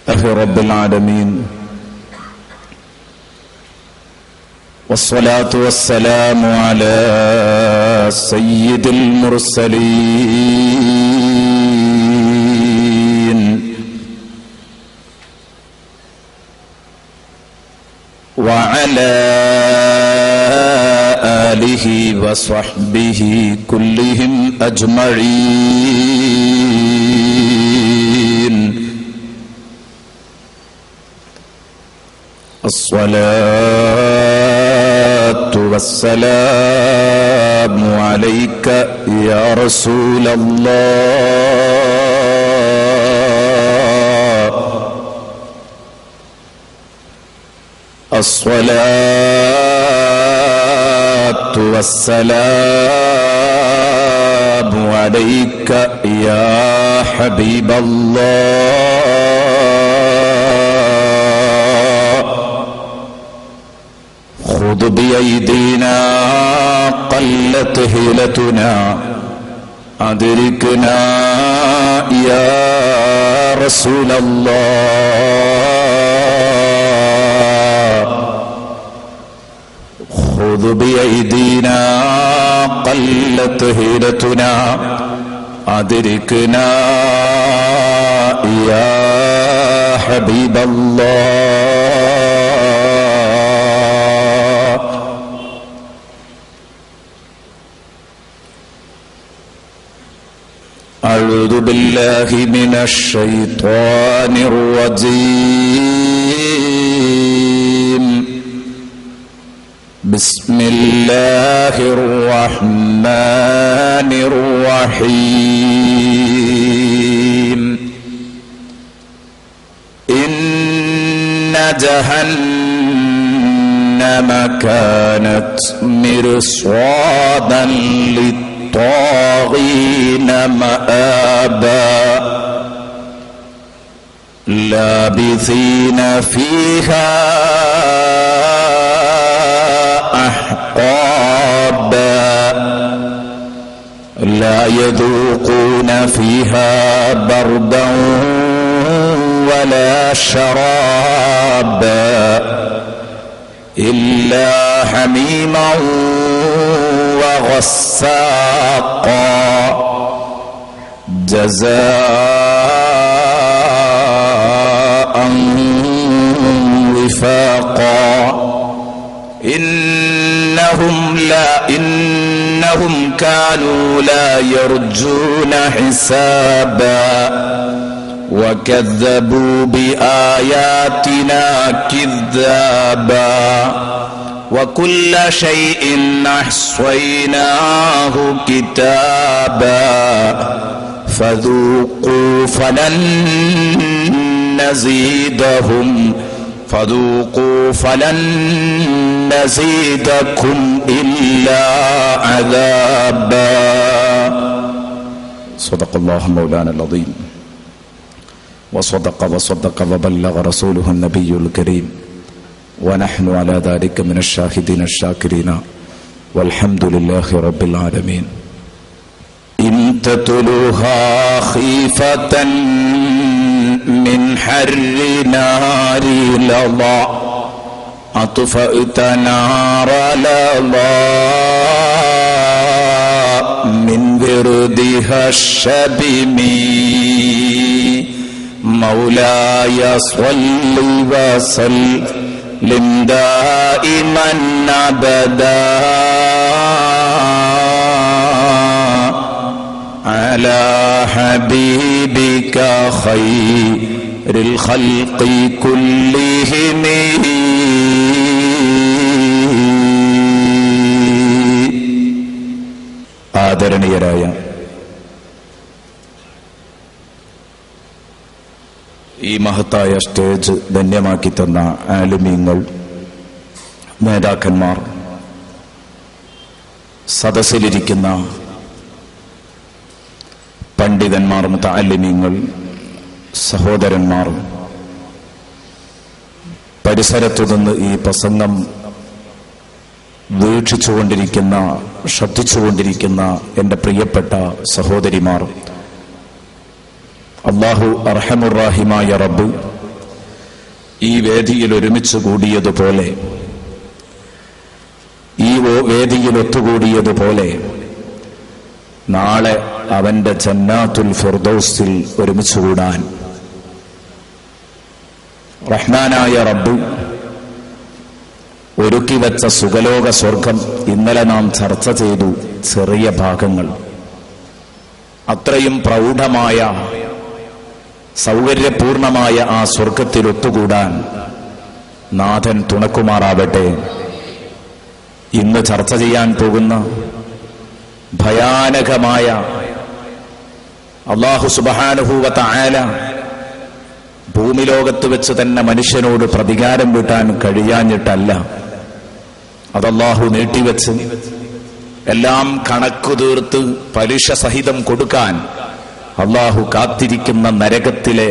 رب العالمين والصلاة والسلام على سيد المرسلين وعلى آله وصحبه كلهم أجمعين. الصلاة والسلام عليك يا رسول الله. الصلاة والسلام عليك يا حبيب الله. خذ بأيدينا قلت هيلتنا أدركنا يا رسول الله. خذ بأيدينا قلت هيلتنا أدركنا يا حبيب الله. أعوذ بالله من الشيطان الرجيم. بسم الله الرحمن الرحيم. إن جهنم كانت مرصادا للطاغين مآبا لابثين فيها أحقابا لا يذوقون فيها بردا ولا شرابا إلا حميما وغساقا جزاء وفاقا. إنهم كانوا لا يرجون حسابا وكذبوا بآياتنا كذابا وكل شيء أحصيناه كتابا فذوقوا فلن نزيدكم إلا عذابا. صدق الله مولانا العظيم وصدق وبلغ رسوله النبي الكريم ونحن على ذلك من الشاهدين الشاكرين والحمد لله رب العالمين. إن تتلوها خيفة من حر نار لظى أطفأت نار لظى من بردها الشبم. مولاي صل وسلم دائما أبدا على حبيبك خير الخلق كلهم. ആദരണീയരായ ഈ മഹത്തായ സ്റ്റേജ് ധന്യമാക്കി തന്ന ആലിമീങ്ങൾ, നേതാക്കന്മാർ, സദസ്സിലിരിക്കുന്ന പണ്ഡിതന്മാർ, മുതഅല്ലിമീങ്ങൾ, സഹോദരന്മാർ, പരിസരത്തുനിന്ന് ഈ പ്രസംഗം വീക്ഷിച്ചുകൊണ്ടിരിക്കുന്ന, ശ്രദ്ധിച്ചുകൊണ്ടിരിക്കുന്ന എൻ്റെ പ്രിയപ്പെട്ട സഹോദരിമാർ, അല്ലാഹു അർഹമുർ റഹീമായ റബ്ബ് ഈ വേദിയിൽ ഒരുമിച്ച് കൂടിയതുപോലെ, ഈ വേദിയിൽ ഒത്തുകൂടിയതുപോലെ നാളെ അവന്റെ ജന്നാത്തുൽ ഫിർദൗസിൽ ഒരുമിച്ച് കൂടാൻ റഹ്മാനായ റബ്ബ് ഒരുക്കിവെച്ച സുഖലോക സ്വർഗം ഇന്നലെ നാം ചർച്ച ചെയ്തു. ചെറിയ ഭാഗങ്ങൾ, അത്രയും പ്രൗഢമായ സൗകര്യപൂർണമായ ആ സ്വർഗത്തിൽ ഒത്തുകൂടാൻ നാഥൻ തുണക്കുമാറാവട്ടെ. ഇന്ന് ചർച്ച ചെയ്യാൻ പോകുന്ന ഭയാനകമായ അല്ലാഹു സുബ്ഹാനഹു വ തആല ഭൂമിലോകത്ത് വെച്ച് തന്നെ മനുഷ്യനോട് പ്രതികാരം വീട്ടാൻ കഴിയാഞ്ഞിട്ടല്ല, അതല്ലാഹു നീട്ടിവെച്ച് എല്ലാം കണക്കു തീർത്ത് പലിശ സഹിതം കൊടുക്കാൻ അല്ലാഹു കാത്തിരിക്കുന്ന നരകത്തിലെ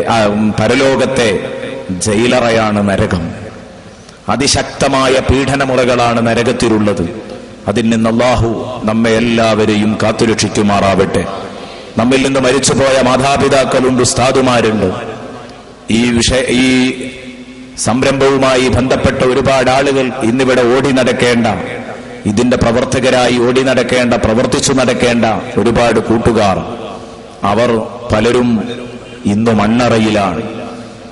പരലോകത്തെ ജയിലറയാണ് നരകം. അതിശക്തമായ പീഡനമുറകളാണ് നരകത്തിലുള്ളത്. അതിൽ നിന്ന് അല്ലാഹു നമ്മെ എല്ലാവരെയും കാത്തുരക്ഷിക്കുമാറാവട്ടെ. നമ്മിൽ നിന്ന് മരിച്ചുപോയ മാതാപിതാക്കളുണ്ട്, ഉസ്താദുമാരുണ്ട്. ഈ സംരംഭവുമായി ബന്ധപ്പെട്ട ഒരുപാട് ആളുകൾ ഇന്നിവിടെ ഓടി നടക്കേണ്ട, ഇതിന്റെ പ്രവർത്തകരായി ഓടി നടക്കേണ്ട, പ്രവർത്തിച്ചു നടക്കേണ്ട ഒരുപാട് കൂട്ടുകാർ, അവർ പലരും ഇന്നു മണ്ണറയിലാണ്.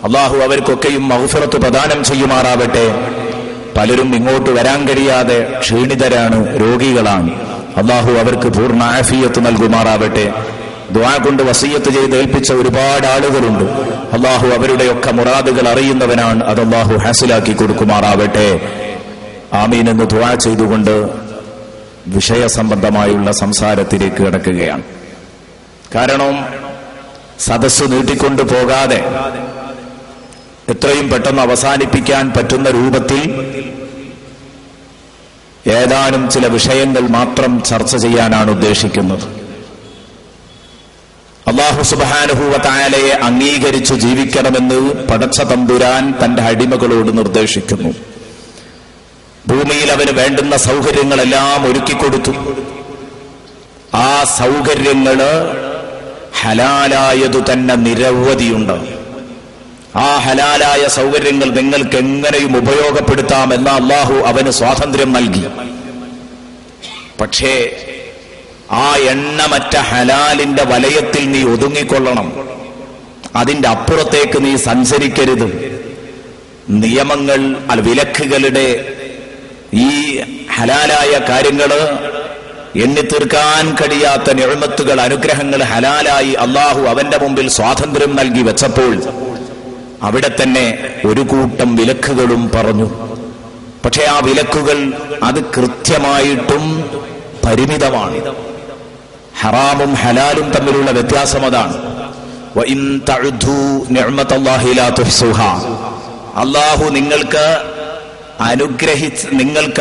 അല്ലാഹു അവർക്കൊക്കെയും മഗ്ഫിറത്ത് പ്രദാനം ചെയ്യുമാറാവട്ടെ. പലരും ഇങ്ങോട്ട് വരാൻ കഴിയാതെ ക്ഷീണിതരാണ്, രോഗികളാണ്. അല്ലാഹു അവർക്ക് പൂർണ്ണ ആഫിയത്ത് നൽകുമാറാവട്ടെ. ദുആ കൊണ്ട് വസിയത്ത് ചെയ്ത് ഏൽപ്പിച്ച ഒരുപാട് ആളുകളുണ്ട്. അല്ലാഹു അവരുടെയൊക്കെ മുറാദുകൾ അറിയുന്നവനാണ്. അത് അല്ലാഹു ഹാസിലാക്കി കൊടുക്കുമാറാവട്ടെ. ആമീൻ എന്ന് ദുആ ചെയ്തുകൊണ്ട് വിഷയസംബന്ധമായുള്ള സംസാരത്തിലേക്ക് കടക്കുകയാണ്. കാരണം സദസ്സ് നീട്ടിക്കൊണ്ടു പോകാതെ എത്രയും പെട്ടെന്ന് അവസാനിപ്പിക്കാൻ പറ്റുന്ന രൂപത്തിൽ ഏതാനും ചില വിഷയങ്ങൾ മാത്രം ചർച്ച ചെയ്യാനാണ് ഉദ്ദേശിക്കുന്നത്. അല്ലാഹു സുബ്ഹാനഹു വ തആലയെ അംഗീകരിച്ചു ജീവിക്കണമെന്ന് പടച്ച തമ്പുരാൻ തന്റെ അടിമകളോട് നിർദ്ദേശിക്കുന്നു. ഭൂമിയിൽ അവന് വേണ്ടുന്ന സൗകര്യങ്ങളെല്ലാം ഒരുക്കിക്കൊടുത്തു. ആ സൗകര്യങ്ങള് ഹലാലായതു തന്നെ നിരവധിയുണ്ട്. ആ ഹലാലായ സൗകര്യങ്ങൾ നിങ്ങൾക്ക് എങ്ങനെയും ഉപയോഗപ്പെടുത്താമെന്ന അല്ലാഹു അവന് സ്വാതന്ത്ര്യം നൽകി. പക്ഷേ ആ എണ്ണമറ്റ ഹലാലിന്റെ വലയത്തിൽ നീ ഒതുങ്ങിക്കൊള്ളണം. അതിന്റെ അപ്പുറത്തേക്ക് നീ സഞ്ചരിക്കരുത്. നിയമങ്ങൾ, വിലക്കുകളുടെ ഈ ഹലാലായ കാര്യങ്ങള്, എണ്ണിത്തീർക്കാൻ കഴിയാത്ത നിഅമത്തുകൾ, അനുഗ്രഹങ്ങൾ ഹലാലായി അല്ലാഹു അവന്റെ മുമ്പിൽ സ്വാതന്ത്ര്യം നൽകി വെച്ചപ്പോൾ അവിടെ തന്നെ ഒരു കൂട്ടം വിലക്കുകളും പറഞ്ഞു. പക്ഷെ ആ വിലക്കുകൾ അത് കൃത്യമായിട്ടും പരിമിതമാണ്. ഹറാമും ഹലാലും തമ്മിലുള്ള വ്യത്യാസം അതാണ്. വഇൻ തഅദു നിഅമതല്ലാഹി ലാ തുഹ്സുഹാ. അല്ലാഹു നിങ്ങൾക്ക്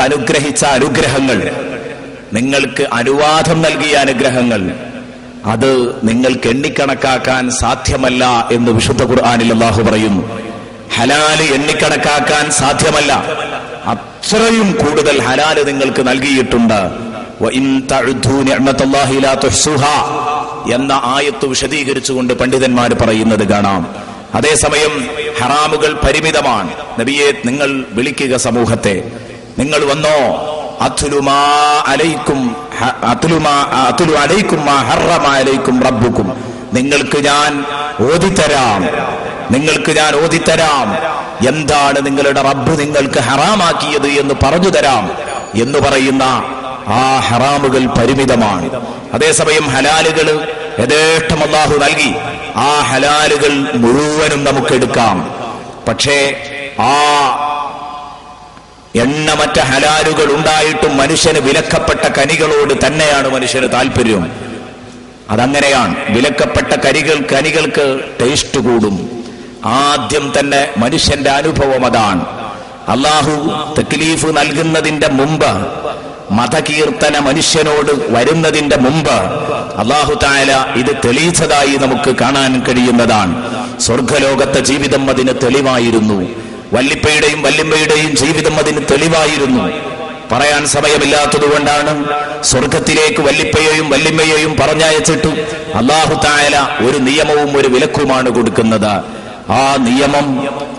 അനുഗ്രഹിച്ച അനുഗ്രഹങ്ങൾ, നിങ്ങൾക്ക് അനുവാദം നൽകിയ അനുഗ്രഹങ്ങൾ, അത് നിങ്ങൾക്ക് എണ്ണിക്കണക്കാക്കാൻ സാധ്യമല്ല എന്ന് വിശുദ്ധ ഖുർആനിൽ അല്ലാഹു പറയുന്നു. ഹലാല് എണ്ണിക്കണക്കാക്കാൻ സാധ്യമല്ല, അത്രയും കൂടുതൽ ഹലാല് നിങ്ങൾക്ക് നൽകിയിട്ടുണ്ട്. വഇൻ തഅദു നിഅമതല്ലാഹി ലാ തുഹ്സുഹാ എന്ന ആയത്ത് വിശദീകരിച്ചുകൊണ്ട് പണ്ഡിതന്മാർ പറയുന്നത് കാണാം. അതേസമയം ഹറാമുകൾ പരിമിതമാണ്. നബിയെ, നിങ്ങൾ വിളിക്കുക സമൂഹത്തെ, നിങ്ങൾ വന്നോ, അത്ലു അലൈക്കും മാ ഹറമ അലൈക്കും റബ്ബുക്കും, നിങ്ങൾക്ക് ഞാൻ ഓതിത്തരാം എന്താണ് നിങ്ങളുടെ റബ്ബ് നിങ്ങൾക്ക് ഹറാമാക്കിയത് എന്ന് പറഞ്ഞു തരാം എന്ന് പറയുന്ന ആ ഹറാമുകൾ പരിമിതമാണ്. അതേസമയം ഹലാലുകൾ യഥേഷ്ടം അല്ലാഹു നൽകി. ആ ഹലാലുകൾ മുഴുവനും നമുക്കെടുക്കാം. പക്ഷേ ആ എണ്ണമറ്റ ഹലാലുകൾ ഉണ്ടായിട്ടും മനുഷ്യന് വിലക്കപ്പെട്ട കനികളോട് തന്നെയാണ് മനുഷ്യന് താല്പര്യം. അതങ്ങനെയാണ്. വിലക്കപ്പെട്ട കനികൾക്ക് ടേസ്റ്റ് കൂടും. ആദ്യം തന്നെ മനുഷ്യന്റെ അനുഭവം അതാണ്. അല്ലാഹു തക്ലീഫ് നൽകുന്നതിന്റെ മുമ്പ്, മതകീർത്തന മനുഷ്യനോട് വരുന്നതിന്റെ മുമ്പ് അല്ലാഹു തആല ഇത് തെളിയിച്ചതായി നമുക്ക് കാണാൻ കഴിയുന്നതാണ്. സ്വർഗലോകത്തെ ജീവിതം അതിന് തെളിവായിരുന്നു. വല്ലിപ്പയുടെയും വല്ലിമ്മയുടെയും ജീവിതം അതിന് തെളിവായിരുന്നു. പറയാൻ സമയമില്ലാത്തതുകൊണ്ടാണ് സ്വർഗത്തിലേക്ക് വല്ലിപ്പയെയും വല്ലിമ്മയെയും പറഞ്ഞയച്ചിട്ടു അല്ലാഹു തആല ഒരു നിയമവും ഒരു വിലക്കുമാണ് കൊടുക്കുന്നത്. ആ നിയമം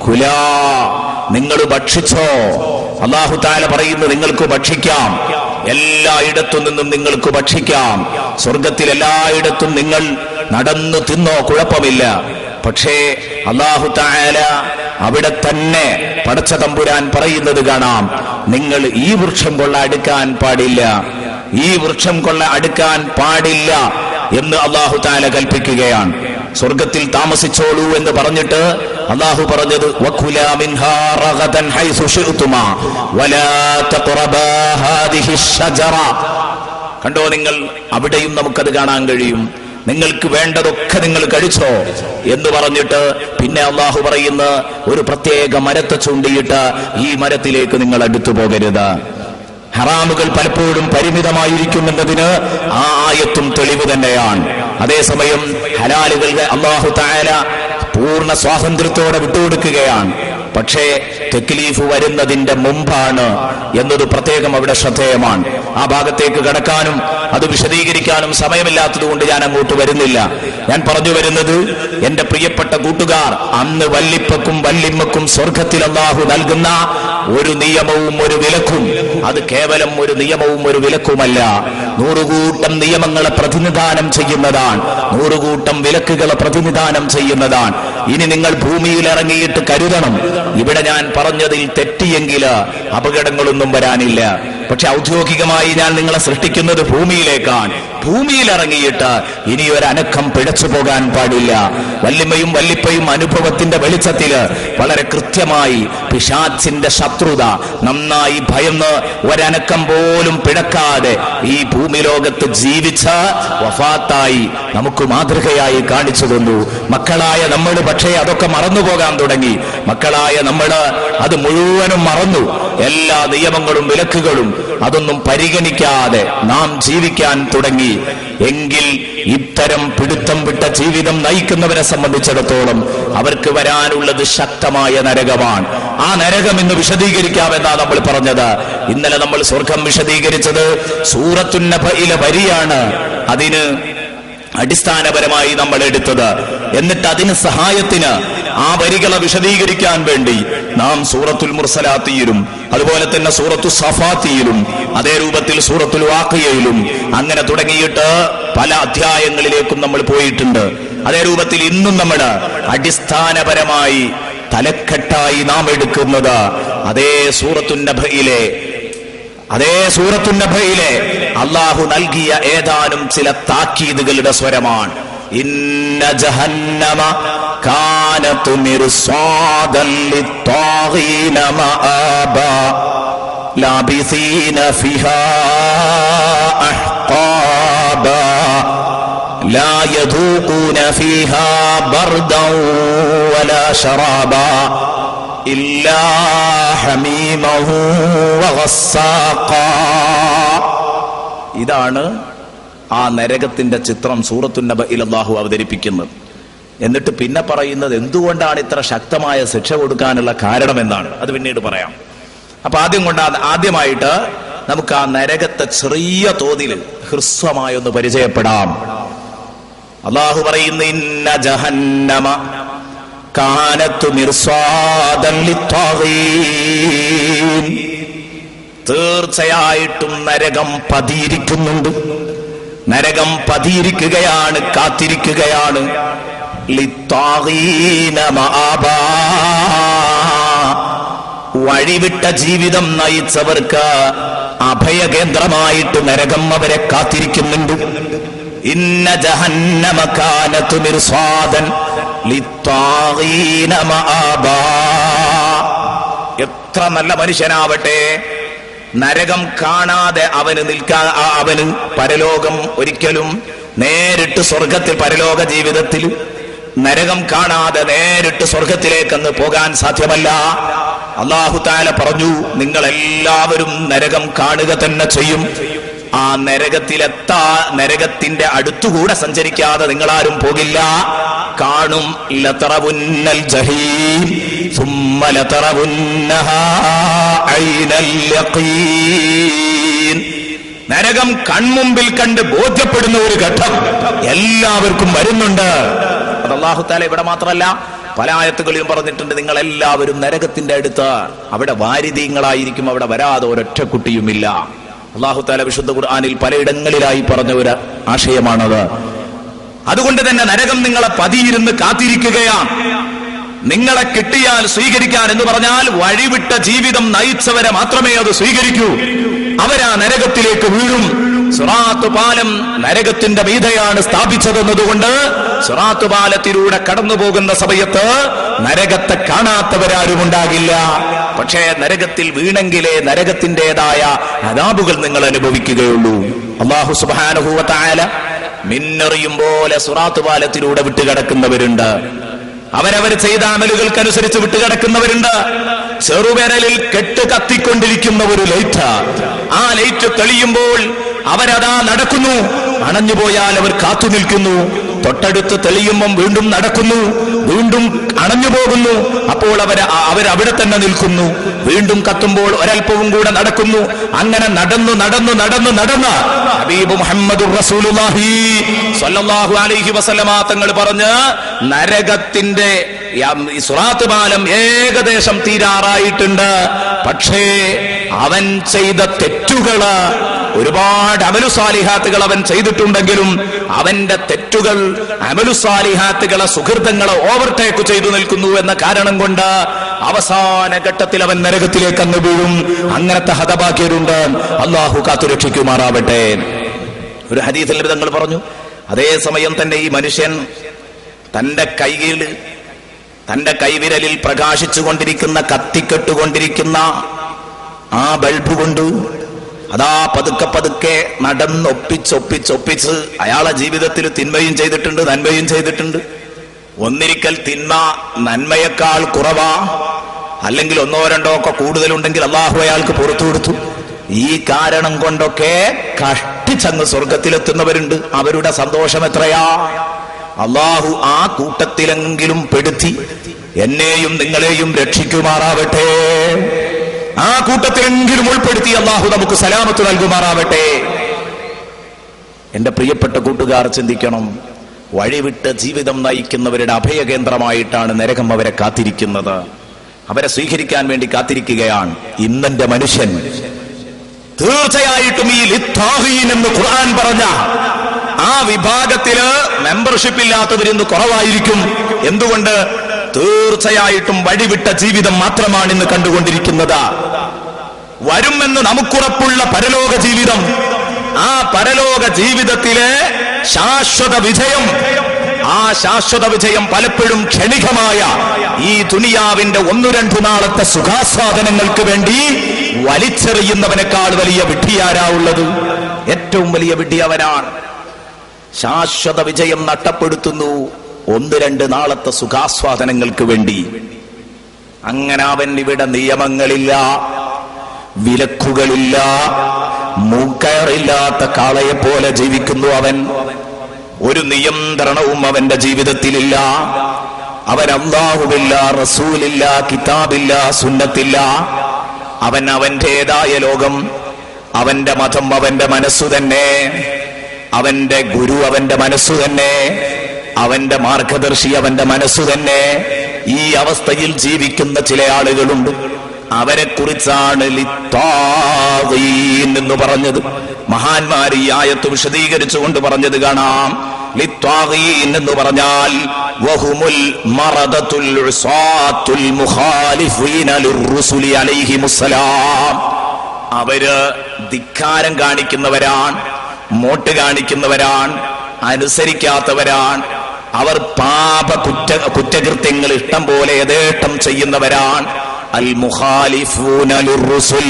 കുലാ, നിങ്ങൾ ഭക്ഷിച്ചോ. അല്ലാഹു തആല പറയുന്നു നിങ്ങൾക്ക് ഭക്ഷിക്കാം, എല്ലായിടത്തു നിന്നും നിങ്ങൾക്ക് ഭക്ഷിക്കാം. സ്വർഗത്തിൽ എല്ലായിടത്തും നിങ്ങൾ നടന്നു തിന്നോ, കുഴപ്പമില്ല. പക്ഷേ അല്ലാഹു തആല അവിടെ തന്നെ പടച്ച തമ്പുരാൻ പറയുന്നത് കാണാം, നിങ്ങൾ ഈ വൃക്ഷം കൊള്ള അടുക്കാൻ പാടില്ല, ഈ വൃക്ഷം കൊള്ള അടുക്കാൻ പാടില്ല എന്ന് അല്ലാഹു തആല കൽപ്പിക്കുകയാണ്. സ്വർഗത്തിൽ താമസിച്ചോളൂ എന്ന് പറഞ്ഞിട്ട് അല്ലാഹു പറഞ്ഞത് വകുലാ മിൻഹാ റഗദൻ ഹൈസു ശിഅ്തുമാ വലാ തഖറബാ ഹാദിഹി ശജറ. കണ്ടോ നിങ്ങൾ, അവിടെയും നമുക്കത് കാണാൻ കഴിയും. നിങ്ങൾക്ക് വേണ്ടതൊക്കെ നിങ്ങൾ കഴിച്ചോ എന്ന് പറഞ്ഞിട്ട് പിന്നെ അല്ലാഹു പറയുന്ന ഒരു പ്രത്യേക മരത്തെ ചൂണ്ടിയിട്ട് ഈ മരത്തിലേക്ക് നിങ്ങൾ അടുത്തു പോകരുത്. ഹറാമുകൾ പലപ്പോഴും പരിമിതമായിരിക്കുമെന്നതിന് ആ ആയത്തും തെളിവ് തന്നെയാണ്. അതേസമയം ഹലാലുകൾ അല്ലാഹു തആല പൂർണ്ണ സ്വാതന്ത്ര്യത്തോടെ വിട്ടുകൊടുക്കുകയാണ്. പക്ഷേ തക്ലീഫ് വരുന്നതിന്റെ മുമ്പാണ് എന്നത് പ്രത്യേകം അവിടെ ശ്രദ്ധേയമാണ്. ആ ഭാഗത്തേക്ക് കടക്കാനും അത് വിശദീകരിക്കാനും സമയമില്ലാത്തതുകൊണ്ട് ഞാൻ അങ്ങോട്ട് വരുന്നില്ല. ഞാൻ പറഞ്ഞു വരുന്നത്, എന്റെ പ്രിയപ്പെട്ട കൂട്ടുകാർ, അന്ന് വല്ലിപ്പക്കും വല്ലിമ്മക്കും സ്വർഗത്തിൽ അല്ലാഹു നൽകുന്ന ഒരു നിയമവും ഒരു വിലക്കും, അത് കേവലം ഒരു നിയമവും ഒരു വിലക്കുമല്ല, 100 കൂട്ടം നിയമങ്ങളെ പ്രതിനിധാനം ചെയ്യുന്നതാണ്, 100 കൂട്ടം വിലക്കുകളെ പ്രതിനിധാനം ചെയ്യുന്നതാണ്. ഇനി നിങ്ങൾ ഭൂമിയിൽ ഇറങ്ങിയിട്ട് കരുതണം, ഇവിടെ ഞാൻ പറഞ്ഞതിൽ തെറ്റിയെങ്കിൽ അപകടങ്ങളൊന്നും വരാനില്ല. പക്ഷെ ഔദ്യോഗികമായി ഞാൻ നിങ്ങളെ സൃഷ്ടിക്കുന്നത് ഭൂമിയിലേക്കാണ്. ഭൂമിയിൽ ഇറങ്ങിയിട്ട് ഇനി ഒരു അനക്കം പിഴച്ചു പോകാൻ പാടില്ല. വല്ലിമ്മയും വല്ലിപ്പയും അനുഭവത്തിന്റെ വെളിച്ചത്തില് വളരെ കൃത്യമായി പിശാചിന്റെ ശത്രുത നന്നായി ഭയന്ന് ഒരനക്കം പോലും പിഴക്കാതെ ഈ ഭൂമി ലോകത്ത് ജീവിച്ച വഫാത്തായി നമുക്ക് മാതൃകയായി കാണിച്ചു തന്നു. മക്കളായ നമ്മൾ പക്ഷേ അതൊക്കെ മറന്നുപോകാൻ തുടങ്ങി. മക്കളായ നമ്മള് അത് മുഴുവനും മറന്നു. എല്ലാ നിയമങ്ങളും വിലക്കുകളും അതൊന്നും പരിഗണിക്കാതെ നാം ജീവിക്കാൻ തുടങ്ങി. എങ്കിൽ ഇത്തരം പിടുത്തം വിട്ട ജീവിതം നയിക്കുന്നവരെ സംബന്ധിച്ചിടത്തോളം അവർക്ക് വരാനുള്ളത് ശക്തമായ നരകമാണ്. ആ നരകം ഇന്ന് വിശദീകരിക്കാമെന്നാണ് നമ്മൾ പറഞ്ഞത്. ഇന്നലെ നമ്മൾ സ്വർഗം വിശദീകരിച്ചത് സൂറത്തുൻ നബയിലെ വരിയാണ് അതിന് അടിസ്ഥാനപരമായി നമ്മൾ എടുത്തത്. എന്നിട്ട് അതിന് സഹായത്തിന് ആ വരികളെ വിശദീകരിക്കാൻ വേണ്ടി നാം സൂറത്തുൽ മുർസലാത്തിയിലും അതുപോലെ തന്നെ സൂറത്തു സഫാത്തിയിലും അതേ രൂപത്തിൽ സൂറത്തുൽ വാഖിയയിലും അങ്ങനെ തുടങ്ങിയിട്ട് പല അധ്യായങ്ങളിലേക്കും നമ്മൾ പോയിട്ടുണ്ട്. അതേ രൂപത്തിൽ ഇന്നും നമ്മൾ അടിസ്ഥാനപരമായി തലക്കെട്ടായി നാം എടുക്കുന്നത് അതേ സൂറത്തുൻ നബയിലെ അല്ലാഹു നൽകിയ ഏതാനും ചില താക്കീതുകളുടെ സ്വരമാണ്. ഇന്ന ജഹന്നമ കാനത് മിർസാദൻ ലിത്വാഗീന മആബാ ലാബിസീന ഫിഹാ അഹ്ഖാബാ ലാ യദൂഖൂന ഫിഹാ ബർദൻ വലാ ശറാബാ ഇല്ലാ ഹമീമഹു വഗസ്സാഖാ. ഇതാണ് ആ നരകത്തിന്റെ ചിത്രം സൂറത്തുൻ നബയിൽ അല്ലാഹു അവതരിപ്പിക്കുന്നത്. എന്നിട്ട് പിന്നെ പറയുന്നത് എന്തുകൊണ്ടാണ് ഇത്ര ശക്തമായ ശിക്ഷ കൊടുക്കാനുള്ള കാരണം എന്നാണ്. അത് പിന്നീട് പറയാം. അപ്പൊ ആദ്യമായിട്ട് നമുക്ക് ആ നരകത്തെ ചെറിയ തോതിൽ ഹ്രസ്വമായി ഒന്ന് പരിചയപ്പെടാം. അല്ലാഹു പറയുന്നു ഇന്ന ജഹന്നമ കാനത് മിർസാദൻ ലിത്വാഗീൻ. തീർച്ചയായിട്ടും നരകം പതിയിരിക്കുന്നുണ്ട്. നരകം പതിയിരിക്കുകയാണ്, കാത്തിരിക്കുകയാണ്. ലിത്വാഗീന മആബാ. വഴിവിട്ട ജീവിതം നയിച്ചവർക്ക് അഭയകേന്ദ്രമായിട്ട് നരകം അവരെ കാത്തിരിക്കുന്നുണ്ട്. ഇന്ന ജഹന്നമ കാനത് മിർസാദൻ ലിത്വാഗീന മആബാ. എത്ര നല്ല മനുഷ്യനാവട്ടെ, നരകം കാണാതെ അവന് പരലോകം ഒരിക്കലും നേരിട്ട് സ്വർഗത്തിൽ പരലോക ജീവിതത്തിൽ നരകം കാണാതെ നേരിട്ട് സ്വർഗത്തിലേക്കെന്ന് പോകാൻ സാധ്യമല്ല. അല്ലാഹു തആല പറഞ്ഞു, നിങ്ങൾ എല്ലാവരും നരകം കാണുക തന്നെ ചെയ്യും. ആ നരകത്തിന്റെ അടുത്തുകൂടെ സഞ്ചരിക്കാതെ നിങ്ങളാരും പോകില്ല. കാണും. ലതറവുന്നൽ ജഹീം സുമ്മ ലതറവുന്നഹാ ഐനൽ യഖീൻ. നരകം കൺമുമ്പിൽ കണ്ട് ബോധ്യപ്പെടുന്ന ഒരു ഘട്ടം എല്ലാവർക്കും വരുന്നുണ്ട്. അത് അല്ലാഹു തആല ഇവിടെ മാത്രമല്ല പല ആയത്തുകളിലും പറഞ്ഞിട്ടുണ്ട്, നിങ്ങൾ എല്ലാവരും നരകത്തിന്റെ അടുത്ത്, അവിടെ വാരിദീങ്ങളായിരിക്കും, അവിടെ വരാതെ ഒരൊറ്റ കുട്ടിയുമില്ല. അല്ലാഹു തആല വിശുദ്ധ ഖുർആനിൽ പലയിടങ്ങളിലായി പറഞ്ഞ ഒരു ആശയമാണത്. അതുകൊണ്ട് തന്നെ നരകം നിങ്ങളെ പതിയിരുന്ന് കാത്തിരിക്കുകയാണ്. നിങ്ങളെ കിട്ടിയാൽ സ്വീകരിക്കാൻ എന്ന് പറഞ്ഞാൽ വഴിവിട്ട ജീവിതം നയിച്ചവരെ മാത്രമേ അത് സ്വീകരിക്കൂ. അവരാ നരകത്തിലേക്ക് വീഴും. സിറാത്ത് പാലം നരകത്തിന്റെ മീതെയാണ് സ്ഥാപിച്ചതെന്നതുകൊണ്ട് സിറാത്ത് പാലത്തിലൂടെ കടന്നു പോകുന്ന സമയത്ത് നരകത്തെ കാണാത്തവരാരും ഉണ്ടാകില്ല. പക്ഷേ നരകത്തിൽ വീണെങ്കിലേ നരകത്തിൻ്റെതായ അദാബുകൾ നിങ്ങൾ അനുഭവിക്കുകയുള്ളൂ. അല്ലാഹു സുബ്ഹാനഹു വ തആല മിന്നെറിയും പോലെ സിറാത്ത് പാലത്തിലൂടെ വിട്ടുകിടക്കുന്നവരുണ്ട്. അവരവർ ചെയ്ത അമലുകൾക്കനുസരിച്ച് വിട്ടുകിടക്കുന്നവരുണ്ട്. ചെറുവിരലിൽ കെട്ട് കത്തിക്കൊണ്ടിരിക്കുന്ന ഒരു ലൈറ്റ്, ആ ലൈറ്റ് തെളിയുമ്പോൾ അവരതാ നടക്കുന്നു. അണഞ്ഞുപോയാൽ അവർ കാത്തു നിൽക്കുന്നു. തൊട്ടടുത്ത് തെളിയുമ്പം വീണ്ടും നടക്കുന്നു, വീണ്ടും അണഞ്ഞു പോകുന്നു. അപ്പോൾ അവരവിടെ തന്നെ നിൽക്കുന്നു. വീണ്ടും കത്തുമ്പോൾ ഒരൽപ്പവും കൂടെ നടക്കുന്നു. അങ്ങനെ നടന്ന് നടന്ന് നടന്ന് നടന്ന് ഹബീബ് മുഹമ്മദുർ റസൂലുള്ളാഹി സ്വല്ലല്ലാഹു അലൈഹി വസല്ലമ തങ്ങൾ പറഞ്ഞ് നരകത്തിന്റെ സിറാത്ത് പാലം ഏകദേശം തീരാറായിട്ടുണ്ട്. പക്ഷേ അവൻ ചെയ്ത തെറ്റുകള്, ഒരുപാട് അമലുസാലിഹാത്തുകൾ അവൻ ചെയ്തിട്ടുണ്ടെങ്കിലും അവന്റെ തെറ്റുകൾ അമലുസാലിഹാത്തുകളെ സുഹൃതങ്ങളെ ഓവർടേക്ക് ചെയ്തു നിൽക്കുന്നു എന്ന കാരണം കൊണ്ട് അവസാന ഘട്ടത്തിൽ അവൻ നരകത്തിലേക്ക് അങ്ങ് വീഴും. അങ്ങനത്തെ ഹതഭാഗ്യരുണ്ട്. അല്ലാഹു കാത്തുരക്ഷിക്കുമാറാവട്ടെ. ഒരു ഹദീസിൽ തങ്ങൾ പറഞ്ഞു, അതേസമയം തന്നെ ഈ മനുഷ്യൻ തന്റെ കൈവിരലിൽ പ്രകാശിച്ചുകൊണ്ടിരിക്കുന്ന, കത്തിക്കെട്ടുകൊണ്ടിരിക്കുന്ന ആ ബൾബ് കൊണ്ട് അതാ പതുക്കെ പതുക്കെ നടന്നൊപ്പിച്ചൊപ്പിച്ചൊപ്പിച്ച് അയാളെ ജീവിതത്തിൽ തിന്മയും ചെയ്തിട്ടുണ്ട്, നന്മയും ചെയ്തിട്ടുണ്ട്. ഒന്നിരിക്കൽ തിന്മ നന്മയേക്കാൾ കുറവാ, അല്ലെങ്കിൽ ഒന്നോ രണ്ടോ ഒക്കെ കൂടുതലുണ്ടെങ്കിൽ അള്ളാഹു അയാൾക്ക് പുറത്തു കൊടുത്തു. ഈ കാരണം കൊണ്ടൊക്കെ കഷ്ടിച്ചങ്ങ് സ്വർഗത്തിലെത്തുന്നവരുണ്ട്. അവരുടെ സന്തോഷം എത്രയാ! അള്ളാഹു ആ കൂട്ടത്തിലെങ്കിലും പെടുത്തി എന്നെയും നിങ്ങളെയും രക്ഷിക്കുമാറാവട്ടെ. ആ കൂട്ടത്തിലെങ്കിലും ഉൾപ്പെടുത്തി അള്ളാഹു നമുക്ക് സലാമത്ത് നൽകുമാറാവട്ടെ. എന്റെ പ്രിയപ്പെട്ട കൂട്ടുകാർ ചിന്തിക്കണം, വഴിവിട്ട് ജീവിതം നയിക്കുന്നവരുടെ അഭയകേന്ദ്രമായിട്ടാണ് നരകം അവരെ കാത്തിരിക്കുന്നത്. അവരെ സ്വീകരിക്കാൻ വേണ്ടി കാത്തിരിക്കുകയാണ്. ഇന്നെന്റെ മനുഷ്യൻ തീർച്ചയായിട്ടും ഈ ലിത്താഹീൻ എന്ന് ഖുർആൻ പറഞ്ഞ ആ വിഭാഗത്തില് മെമ്പർഷിപ്പ് ഇല്ലാത്തവരിന്ന് കുറവായിരിക്കും. എന്തുകൊണ്ട്? തീർച്ചയായിട്ടും വഴിവിട്ട ജീവിതം മാത്രമാണ് ഇന്ന് കണ്ടുകൊണ്ടിരിക്കുന്നത്. വരുമെന്ന് നമുക്കുറപ്പുള്ള പരലോക ജീവിതം, ആ പരലോക ജീവിതത്തിലെ ശാശ്വത വിജയം, ആ ശാശ്വത വിജയം പലപ്പോഴും ക്ഷണികമായ ഈ ദുനിയാവിന്റെ 1-2 നാളത്തെ സുഖാസ്വാദനങ്ങൾക്ക് വേണ്ടി വലിച്ചെറിയുന്നവനേക്കാൾ വലിയ വിഡ്ഢിയാരാ ഉള്ളത്? ഏറ്റവും വലിയ വിഡ്ഢി അവനാണ്. ശാശ്വത വിജയം നഷ്ടപ്പെടുത്തുന്നു 1-2 നാളത്തെ സുഖാസ്വാദനങ്ങൾക്ക് വേണ്ടി. അങ്ങനെ അവൻ ഇവിടെ നിയമങ്ങളില്ല, വിലക്കുകളില്ല, മൂക്കയറില്ലാത്ത കാളയെ പോലെ ജീവിക്കുന്നു അവൻ. ഒരു നിയന്ത്രണവും അവന്റെ ജീവിതത്തിലില്ല. അവൻ അല്ലാഹുവില്ല, റസൂലില്ല, കിതാബില്ല, സുന്നത്തില്ല. അവൻ അവന്റേതായ ലോകം, അവന്റെ മതം അവന്റെ മനസ്സു തന്നെ, അവന്റെ ഗുരു അവന്റെ മനസ്സു തന്നെ, അവന്റെ മാർഗദർശി അവന്റെ മനസ്സു തന്നെ. ഈ അവസ്ഥയിൽ ജീവിക്കുന്ന ചില ആളുകളുണ്ട്. അവരെ കുറിച്ചാണ് ലിത്താഗീൻ എന്ന് പറഞ്ഞത്. മഹാന്മാർ ഈ ആയത്ത് വിശദീകരിച്ചുകൊണ്ട് പറഞ്ഞത് കാണാം. ലിത്താഗീൻ എന്ന് പറഞ്ഞാൽ വഹുമുൽ മറദത്തുൽ ഉസാത്തുൽ മുഖാലിഫീന ലിർറുസുലി അലൈഹിമുസ്സലാം. അവര് ധിക്കാരം കാണിക്കുന്നവരാണ്, മോട്ട് കാണിക്കുന്നവരാണ്, അനുസരിക്കാത്തവരാണ്. അവർ പാപ കുറ്റകൃത്യങ്ങൾ ഇഷ്ടം പോലെ യഥേഷ്ടം ചെയ്യുന്നവരാണ്. അൽ മുഖാലിഫൂന ലിർറുസുൽ,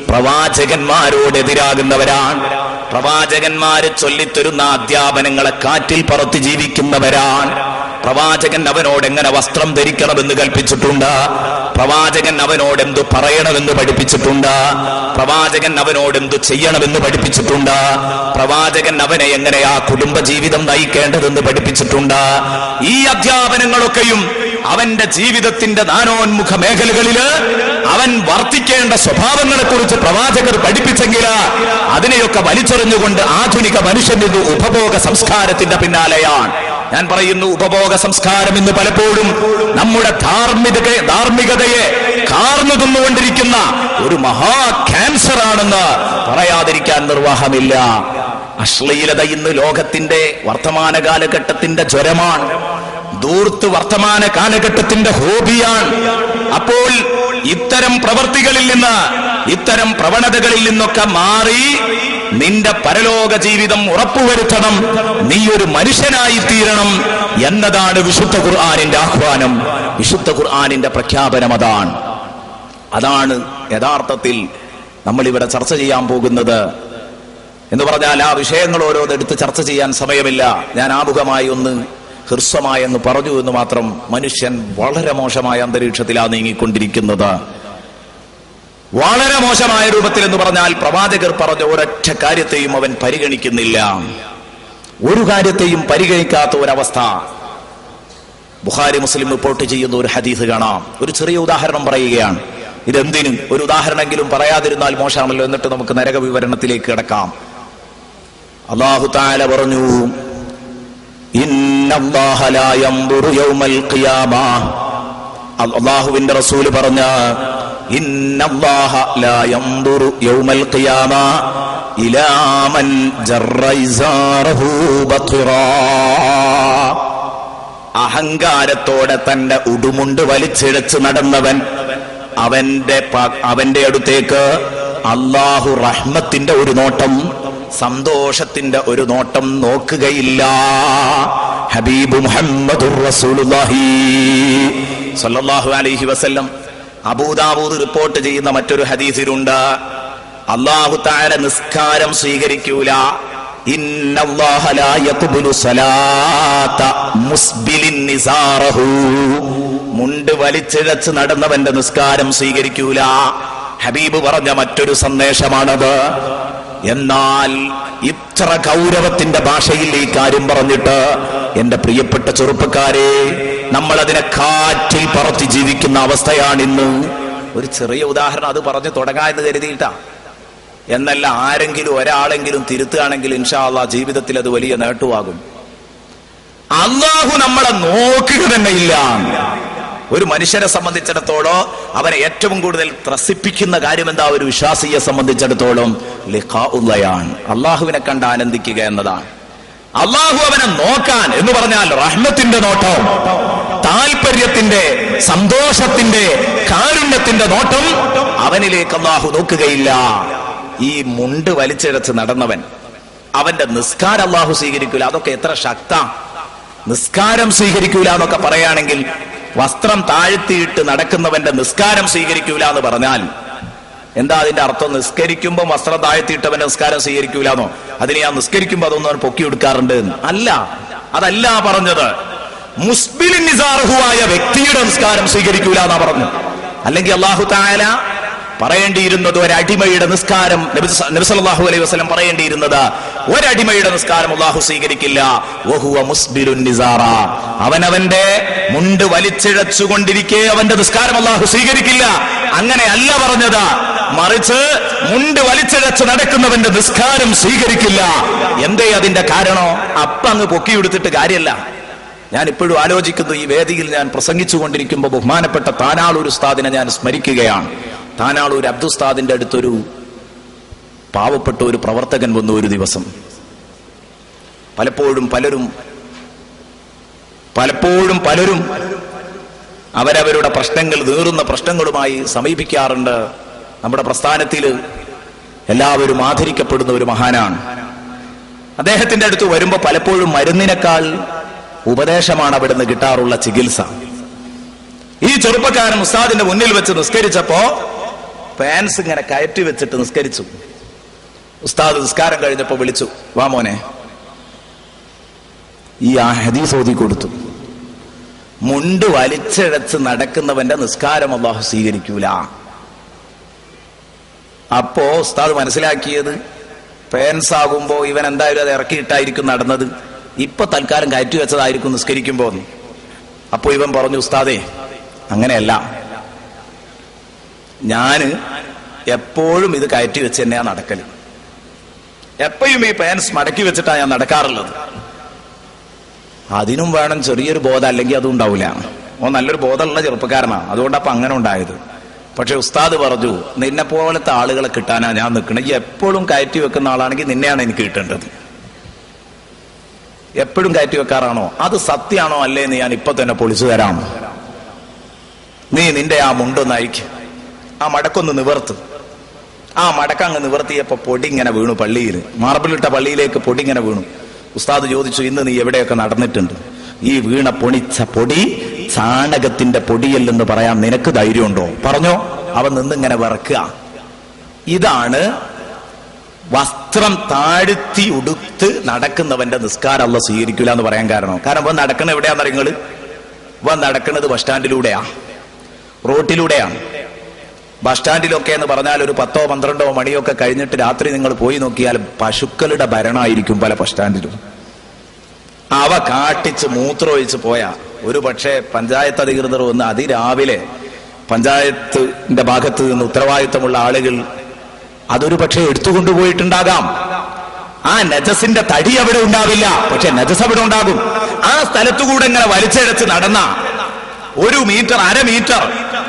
പ്രവാചകന്മാരോടെതിരാകുന്നവരാണ്. പ്രവാചകന്മാര് ചൊല്ലിത്തരുന്ന അധ്യാപനങ്ങളെ കാറ്റിൽ പറത്തി ജീവിക്കുന്നവരാണ്. പ്രവാചകൻ അവനോട് എങ്ങനെ വസ്ത്രം ധരിക്കണമെന്ന് കൽപ്പിച്ചിട്ടുണ്ട്. പ്രവാചകൻ അവനോട് എന്തു പറയണമെന്ന് പഠിപ്പിച്ചിട്ടുണ്ട്. പ്രവാചകൻ അവനോട് എന്തു ചെയ്യണമെന്ന് പഠിപ്പിച്ചിട്ടുണ്ട്. പ്രവാചകൻ അവനെ എങ്ങനെ ആ കുടുംബജീവിതം നയിക്കേണ്ടതെന്ന് പഠിപ്പിച്ചിട്ടുണ്ട്. ഈ അധ്യാപനങ്ങളൊക്കെയും അവന്റെ ജീവിതത്തിന്റെ നാനോന്മുഖ മേഖലകളില് അവൻ വർത്തിക്കേണ്ട സ്വഭാവങ്ങളെ കുറിച്ച് പ്രവാചകർ പഠിപ്പിച്ചെങ്കിൽ അതിനെയൊക്കെ വലിച്ചെറിഞ്ഞുകൊണ്ട് ആധുനിക മനുഷ്യന്റെ ഉപഭോഗ സംസ്കാരത്തിന്റെ പിന്നാലെയാണ്. ഞാൻ പറയുന്നു, ഉപഭോഗ സംസ്കാരം ഇന്ന് പലപ്പോഴും നമ്മുടെ ധാർമ്മികതയെ കാർന്നു തിന്നുകൊണ്ടിരിക്കുന്ന ഒരു മഹാ ക്യാൻസർ ആണെന്ന് പറയാതിരിക്കാൻ നിർവാഹമില്ല. അശ്ലീലത ഇന്ന് ലോകത്തിന്റെ വർത്തമാന കാലഘട്ടത്തിന്റെ ജ്വരമാണ്. ദൂർത്ത് വർത്തമാന കാലഘട്ടത്തിന്റെ ഹോബിയാണ്. അപ്പോൾ ഇത്തരം പ്രവർത്തികളിൽ നിന്ന്, ഇത്തരം പ്രവണതകളിൽ നിന്നൊക്കെ മാറി നിന്റെ പരലോക ജീവിതം ഉറപ്പുവരുത്തണം, നീ ഒരു മനുഷ്യനായി തീരണം എന്നതാണ് വിശുദ്ധ ഖുർആനിന്റെ ആഹ്വാനം, വിശുദ്ധ ഖുർആനിന്റെ പ്രഖ്യാപനം. അതാണ് യഥാർത്ഥത്തിൽ നമ്മൾ ഇവിടെ ചർച്ച ചെയ്യാൻ പോകുന്നത്. എന്ന് പറഞ്ഞാൽ ആ വിഷയങ്ങൾ ഓരോന്നെടുത്ത് ചർച്ച ചെയ്യാൻ സമയമില്ല. ഞാൻ ആമുഖമായി ഒന്ന് ഹ്രസ്വമായെന്ന് പറഞ്ഞു എന്ന് മാത്രം. മനുഷ്യൻ വളരെ മോശമായ അന്തരീക്ഷത്തിലാണ് നീങ്ങിക്കൊണ്ടിരിക്കുന്നത്. വളരെ മോശമായ രൂപത്തിൽ എന്ന് പറഞ്ഞാൽ പ്രവാചകർ പറഞ്ഞ ഒരൊറ്റ കാര്യത്തെയും അവൻ പരിഗണിക്കുന്നില്ല. ഒരു കാര്യത്തെയും പരിഗണിക്കാത്ത ഒരവസ്ഥ. ബുഖാരി മുസ്ലിം റിപ്പോർട്ട് ചെയ്യുന്ന ഒരു ഹദീസ് കാണാം. ഒരു ചെറിയ ഉദാഹരണം പറയുകയാണ്. ഇതെന്തിനും ഒരു ഉദാഹരണമെങ്കിലും പറയാതിരുന്നാൽ മോശമാണല്ലോ. എന്നിട്ട് നമുക്ക് നരക വിവരണത്തിലേക്ക് കിടക്കാം. അല്ലാഹു തആല പറഞ്ഞു, ഇന്നല്ലാഹ ലാ യൻദുറു യൗമൽ ഖിയാമ. അല്ലാഹുവിന്റെ റസൂൽ പറഞ്ഞ ഇന്നല്ലാഹ ലാ യൻദുറു യൗമൽ ഖിയാമ ഇലാ മൻ ജറ ഇസാറഹു ബത്റാ. അഹങ്കാരത്തോടെ തന്റെ ഉടുമുണ്ട് വലിച്ചിഴച്ച് നടന്നവൻ, അവന്റെ അടുത്തേക്ക് അല്ലാഹു റഹ്മത്തിന്റെ ഒരു നോട്ടം, സന്തോഷത്തിന്റെ ഒരു നോട്ടം നോക്കുകയില്ല. ഹബീബ് മുഹമ്മദുർ റസൂലുള്ളാഹി സ്വല്ലല്ലാഹു അലൈഹി വസല്ലം. അബൂദാവൂദ് റിപ്പോർട്ട് ചെയ്യുന്ന മറ്റൊരു ഹദീസിലുണ്ട്, അല്ലാഹു തആല നിസ്കാരം സ്വീകരിക്കൂല. ഇന്നല്ലാഹ ലാ യഖ്ബുലു സ്വലാത മുസ്ബിലിൻ നിസാറഹു. മുണ്ട് വലിച്ചിഴച്ച് നടന്നവന്റെ നിസ്കാരം സ്വീകരിക്കൂല. ഹബീബ് പറഞ്ഞ മറ്റൊരു സന്ദേശമാണത്. എന്നാൽ ഇത്ര ഗൗരവത്തിന്റെ ഭാഷയിൽ ഈ കാര്യം പറഞ്ഞിട്ട് എന്റെ പ്രിയപ്പെട്ട ചെറുപ്പക്കാരെ, നമ്മൾ അതിനെ കാറ്റിൽ പറത്തി ജീവിക്കുന്ന അവസ്ഥയാണിന്ന്. ഒരു ചെറിയ ഉദാഹരണം അത് പറഞ്ഞു തുടങ്ങാമെന്ന് കരുതിയിട്ടാ. എന്നല്ല, ആരെങ്കിലും ഒരാളെങ്കിലും തിരുത്തുകയാണെങ്കിൽ ഇൻഷാ അല്ലാഹ് ജീവിതത്തിൽ അത് വലിയ നേട്ടമാകും. അല്ലാഹു നമ്മളെ നോക്കുക തന്നെ ഇല്ല. ഒരു മനുഷ്യനെ സംബന്ധിച്ചിടത്തോളം അവനെ ഏറ്റവും കൂടുതൽ ത്രസിപ്പിക്കുന്ന കാര്യം എന്താ? ഒരു വിശ്വാസിയെ സംബന്ധിച്ചിടത്തോളം ലിഖാഉല്ലാഹ്, അള്ളാഹുവിനെ കണ്ട് ആനന്ദിക്കുക എന്നതാണ്. അള്ളാഹു അവനെ നോക്കാൻ എന്ന് പറഞ്ഞാൽ റഹ്മത്തിന്റെ നോട്ടം, താല്പര്യത്തിന്റെ, സന്തോഷത്തിന്റെ, കാരുണ്യത്തിന്റെ നോട്ടം അവനിലേക്ക് അള്ളാഹു നോക്കുകയില്ല. ഈ മുണ്ട് വലിച്ചിഴച്ച് നടന്നവൻ, അവന്റെ നിസ്കാരം അള്ളാഹു സ്വീകരിക്കൂല. അതൊക്കെ എത്ര ശക്ത! നിസ്കാരം സ്വീകരിക്കൂല എന്നൊക്കെ പറയുകയാണെങ്കിൽ, വസ്ത്രം താഴ്ത്തിയിട്ട് നടക്കുന്നവന്റെ നിസ്കാരം സ്വീകരിക്കൂല എന്ന് പറഞ്ഞാൽ എന്താ അതിന്റെ അർത്ഥം? നിസ്കരിക്കുമ്പോൾ വസ്ത്രം താഴ്ത്തിയിട്ടവന്റെ നിസ്കാരം സ്വീകരിക്കൂലെന്നോ? അതിനെ ഞാൻ നിസ്കരിക്കുമ്പോ അതൊന്നും അവൻ പൊക്കി എടുക്കാറുണ്ട് അല്ല, അതല്ല പറഞ്ഞത്. മുസ്ബിലിൻ നിസാറഹുവായ വ്യക്തിയുടെ നിസ്കാരം സ്വീകരിക്കൂല എന്നാ പറഞ്ഞു. അല്ലെങ്കിൽ അല്ലാഹു തആല പറയേണ്ടിയിരുന്നത് ഒരടിമയുടെ നിസ്കാരം, നബി സല്ലല്ലാഹു അലൈഹി വസല്ലം പറയേണ്ടിയിരുന്നത് ഒരടിമയുടെ നിസ്കാരം അല്ലാഹു സ്വീകരിക്കില്ല. വഹുവ മുസ്ബിലുൻ നിസാറ. അവനവന്റെ മുണ്ട് വലിച്ചിഴച്ചുകൊണ്ടിരിക്കെ അവന്റെ നിസ്കാരം അല്ലാഹു സ്വീകരിക്കില്ല. അങ്ങനെയല്ല പറഞ്ഞത്. മറിച്ച് മുണ്ട് വലിച്ചിഴച്ച് നടക്കുന്നവന്റെ നിസ്കാരം സ്വീകരിക്കില്ല. എന്തേ അതിന്റെ കാരണോ? അങ്ങ് പൊക്കിയെടുത്തിട്ട് കാര്യമല്ല. ഞാൻ ഇപ്പോഴും ആലോചിക്കുന്നു, ഈ വേദിയിൽ ഞാൻ പ്രസംഗിച്ചുകൊണ്ടിരിക്കുമ്പോൾ ബഹുമാനപ്പെട്ട താനാളൂർ ഉസ്താദിനെ ഞാൻ സ്മരിക്കുകയാണ്. താനാളൂർ അബ്ദുസ്താദിന്റെ അടുത്തൊരു പാവപ്പെട്ട ഒരു പ്രവർത്തകൻ വന്നു ഒരു ദിവസം. പലപ്പോഴും പലരും അവരവരുടെ പ്രശ്നങ്ങൾ, നീറുന്ന പ്രശ്നങ്ങളുമായി സമീപിക്കാറുണ്ട്. നമ്മുടെ പ്രസ്ഥാനത്തിൽ എല്ലാവരും ആദരിക്കപ്പെടുന്ന ഒരു മഹാനാണ്. അദ്ദേഹത്തിന്റെ അടുത്ത് വരുമ്പോൾ പലപ്പോഴും മരുന്നിനേക്കാൾ ഉപദേശമാണ് അവിടുന്ന് കിട്ടാറുള്ള ചികിത്സ. ഈ ചെറുപ്പക്കാരൻ ഉസ്താദിന്റെ മുന്നിൽ വെച്ച് നിസ്കരിച്ചപ്പോ പാൻസ് ഇങ്ങനെ കയറ്റി വെച്ചിട്ട് നിസ്കരിച്ചു. ഉസ്താദ് നിസ്കാരം കഴിഞ്ഞപ്പോ വിളിച്ചു, വാ മോനെ, ഈ ഹദീസ് ഓതി കൊടുത്തു. മുണ്ട് വലിച്ചിഴച്ച് നടക്കുന്നവന്റെ നിസ്കാരം അല്ലാഹു സ്വീകരിക്കൂല. അപ്പോ ഉസ്താദ് മനസ്സിലാക്കിയത്, പാൻസ് ആകുമ്പോ ഇവൻ എന്തായാലും അത് ഇറക്കിയിട്ടായിരിക്കും നടന്നത്, ഇപ്പൊ തൽക്കാലം കയറ്റി വെച്ചതായിരിക്കും നിസ്കരിക്കുമ്പോ. അപ്പോ ഇവൻ പറഞ്ഞു, ഉസ്താദേ അങ്ങനെയല്ല, ഞാന് എപ്പോഴും ഇത് കയറ്റി വെച്ച് തന്നെയാ നടക്കല്, എപ്പോഴും ഈ പാൻസ് മടക്കി വെച്ചിട്ടാ ഞാൻ നടക്കാറുള്ളത്. അതിനും വേണം ചെറിയൊരു ബോധം, അല്ലെങ്കിൽ അതും ഉണ്ടാവില്ല. ഓ നല്ലൊരു ബോധമുള്ള ചെറുപ്പക്കാരനാണ്, അതുകൊണ്ടപ്പം അങ്ങനെ ഉണ്ടായത്. പക്ഷെ ഉസ്താദ് പറഞ്ഞു, നിന്നെ പോലത്തെ ആളുകളെ കിട്ടാനാ ഞാൻ നിൽക്കണം. ഈ എപ്പോഴും കയറ്റി വെക്കുന്ന ആളാണെങ്കിൽ നിന്നെയാണ് എനിക്ക് കിട്ടേണ്ടത്. എപ്പോഴും കയറ്റി വെക്കാറാണോ, അത് സത്യമാണോ അല്ലേന്ന് ഞാൻ ഇപ്പൊ തന്നെ പൊളിച്ചു തരാം. നീ നിന്റെ ആ മുണ്ടൊന്ന് അയക്ക്, ആ മടക്കൊന്ന് നിവർത്ത്. ആ മടക്കങ്ങ് നിവർത്തിയപ്പോ പൊടി ഇങ്ങനെ വീണു. പള്ളിയിൽ മാർബിളിട്ട പള്ളിയിലേക്ക് പൊടി ഇങ്ങനെ വീണു. ഉസ്താദ് ചോദിച്ചു, ഇന്ന് നീ എവിടെയൊക്കെ നടന്നിട്ടുണ്ട്? ഈ വീണ പൊണിച്ച പൊടി ചാണകത്തിന്റെ പൊടിയല്ലെന്ന് പറയാൻ നിനക്ക് ധൈര്യമുണ്ടോ? പറഞ്ഞോ. അവൻ നിന്നിങ്ങനെ വിറക്കുക. ഇതാണ് വസ്ത്രം താഴ്ത്തി ഉടുത്ത് നടക്കുന്നവന്റെ നിസ്കാരം അല്ലാഹു സ്വീകരിക്കില്ല എന്ന് പറയാൻ കാരണം. ഇവൻ നടക്കണ എവിടെയാണെന്ന് നിങ്ങൾ? ഇവൻ നടക്കുന്നത് ബസ് സ്റ്റാൻഡിലൂടെയാ, റോട്ടിലൂടെയാണ്. ബസ് സ്റ്റാൻഡിലൊക്കെ എന്ന് പറഞ്ഞാൽ ഒരു 10-12 മണിയൊക്കെ കഴിഞ്ഞിട്ട് രാത്രി നിങ്ങൾ പോയി നോക്കിയാൽ പശുക്കളുടെ ഭരണമായിരിക്കും പല ബസ് സ്റ്റാൻഡിലും. അവ കാട്ടിച്ച് മൂത്രമൊഴിച്ച് പോയാ ഒരു പക്ഷേ പഞ്ചായത്ത് അധികൃതർ വന്ന് അതിരാവിലെ പഞ്ചായത്തിന്റെ ഭാഗത്ത് നിന്ന് ഉത്തരവാദിത്തമുള്ള ആളുകൾ അതൊരു പക്ഷേ എടുത്തുകൊണ്ടുപോയിട്ടുണ്ടാകാം. ആ നജസിന്റെ തടി അവിടെ ഉണ്ടാവില്ല, പക്ഷെ നജസ് അവിടെ ഉണ്ടാകും. ആ സ്ഥലത്തുകൂടെ ഇങ്ങനെ വലിച്ചഴച്ച് നടന്ന 1 മീറ്റർ, 1/2 മീറ്റർ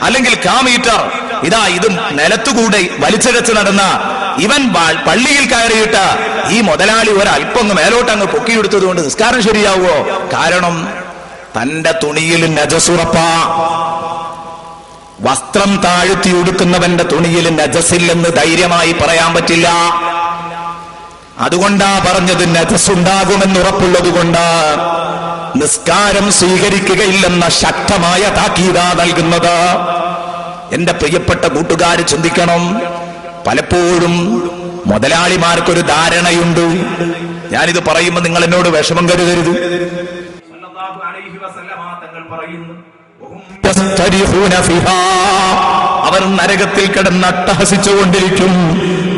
അല്ലെങ്കിൽ 1/4 മീറ്റർ ഇതാ ഇതും നിലത്തുകൂടെ വലിച്ചഴച്ച് നടന്ന ഇവൻ പള്ളിയിൽ കയറിയിട്ട് ഈ മുതലാളി ഒരല്പം മേലോട്ട് അങ്ങ് പൊക്കിയെടുത്തത് കൊണ്ട് നിസ്കാരം ശരിയാവോ? കാരണം തന്റെ തുണിയിൽ നജസുറപ്പാ. വസ്ത്രം താഴ്ത്തി ഉടുക്കുന്നവന്റെ തുണിയിൽ നജസില്ലെന്ന് ധൈര്യമായി പറയാൻ പറ്റില്ല. അതുകൊണ്ടാ പറഞ്ഞത് നജസുണ്ടാകുമെന്ന് ഉറപ്പുള്ളത് കൊണ്ട് നിസ്കാരം സ്വീകരിക്കുകയില്ലെന്ന ശക്തമായ താക്കീതാ നൽകുന്നത്. എന്റെ പ്രിയപ്പെട്ട കൂട്ടുകാർ ചിന്തിക്കണം. പലപ്പോഴും മുതലാളിമാർക്കൊരു ധാരണയുണ്ട്. ഞാനിത് പറയുമ്പോൾ നിങ്ങൾ എന്നോട് വിഷമം കരുതരുത്. തങ്ങൾ പറയുന്നു, അവർ നരകത്തിൽ കിടന്ന് അട്ടഹസിച്ചുകൊണ്ടിരിക്കും.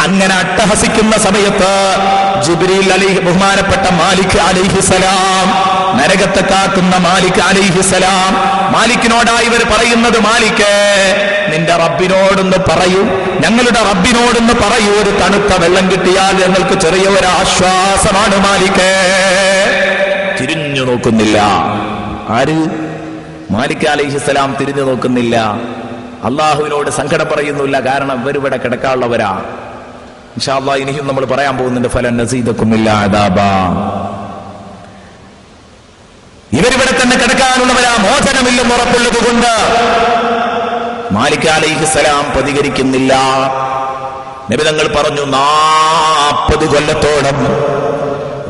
അങ്ങനെ അട്ടഹസിക്കുന്ന സമയത്ത് ജിബ്രീൽ ബഹുമാനപ്പെട്ട മാലിക് അലൈഹിസലാം, നരകത്തെ കാക്കുന്ന മാലിക് അലൈഹിസലാം, മാലിക്കിനോടായി ഇവർ പറയുന്നത്, മാലിക്കേ നിന്റെ റബ്ബിനോടൊന്ന് പറയൂ, ഞങ്ങളുടെ റബ്ബിനോടൊന്ന് പറയൂ, ഒരു തണുത്ത വെള്ളം കിട്ടിയാൽ ഞങ്ങൾക്ക് ചെറിയ ഒരു ആശ്വാസമാണ് മാലിക്കേ. തിരിഞ്ഞു നോക്കുന്നില്ല. ആര്? മാലിക് അലൈഹിസ്സലാം തിരിഞ്ഞു നോക്കുന്നില്ല. അള്ളാഹുവിനോട് സങ്കടം പറയുന്നില്ല. കാരണം ഇവരിവിടെ കിടക്കാനുള്ളവരാ. ഇൻഷാ അല്ലാഹ് ഇനിയും നമ്മൾ പറയാൻ പോകുന്നുണ്ട്, ഫലൻ നസീദകും ഇല്ലാ അദാബാ. ഇവരിവിടെ തന്നെ കിടക്കാനുള്ളവരാ, മോചനമില്ലെന്ന് ഉറപ്പുള്ളത് കൊണ്ട് മാലിക് അലൈഹിസ്സലാം പ്രതികരിക്കുന്നില്ല. നബി തങ്ങൾ പറഞ്ഞു, 40 കൊല്ലത്തോളം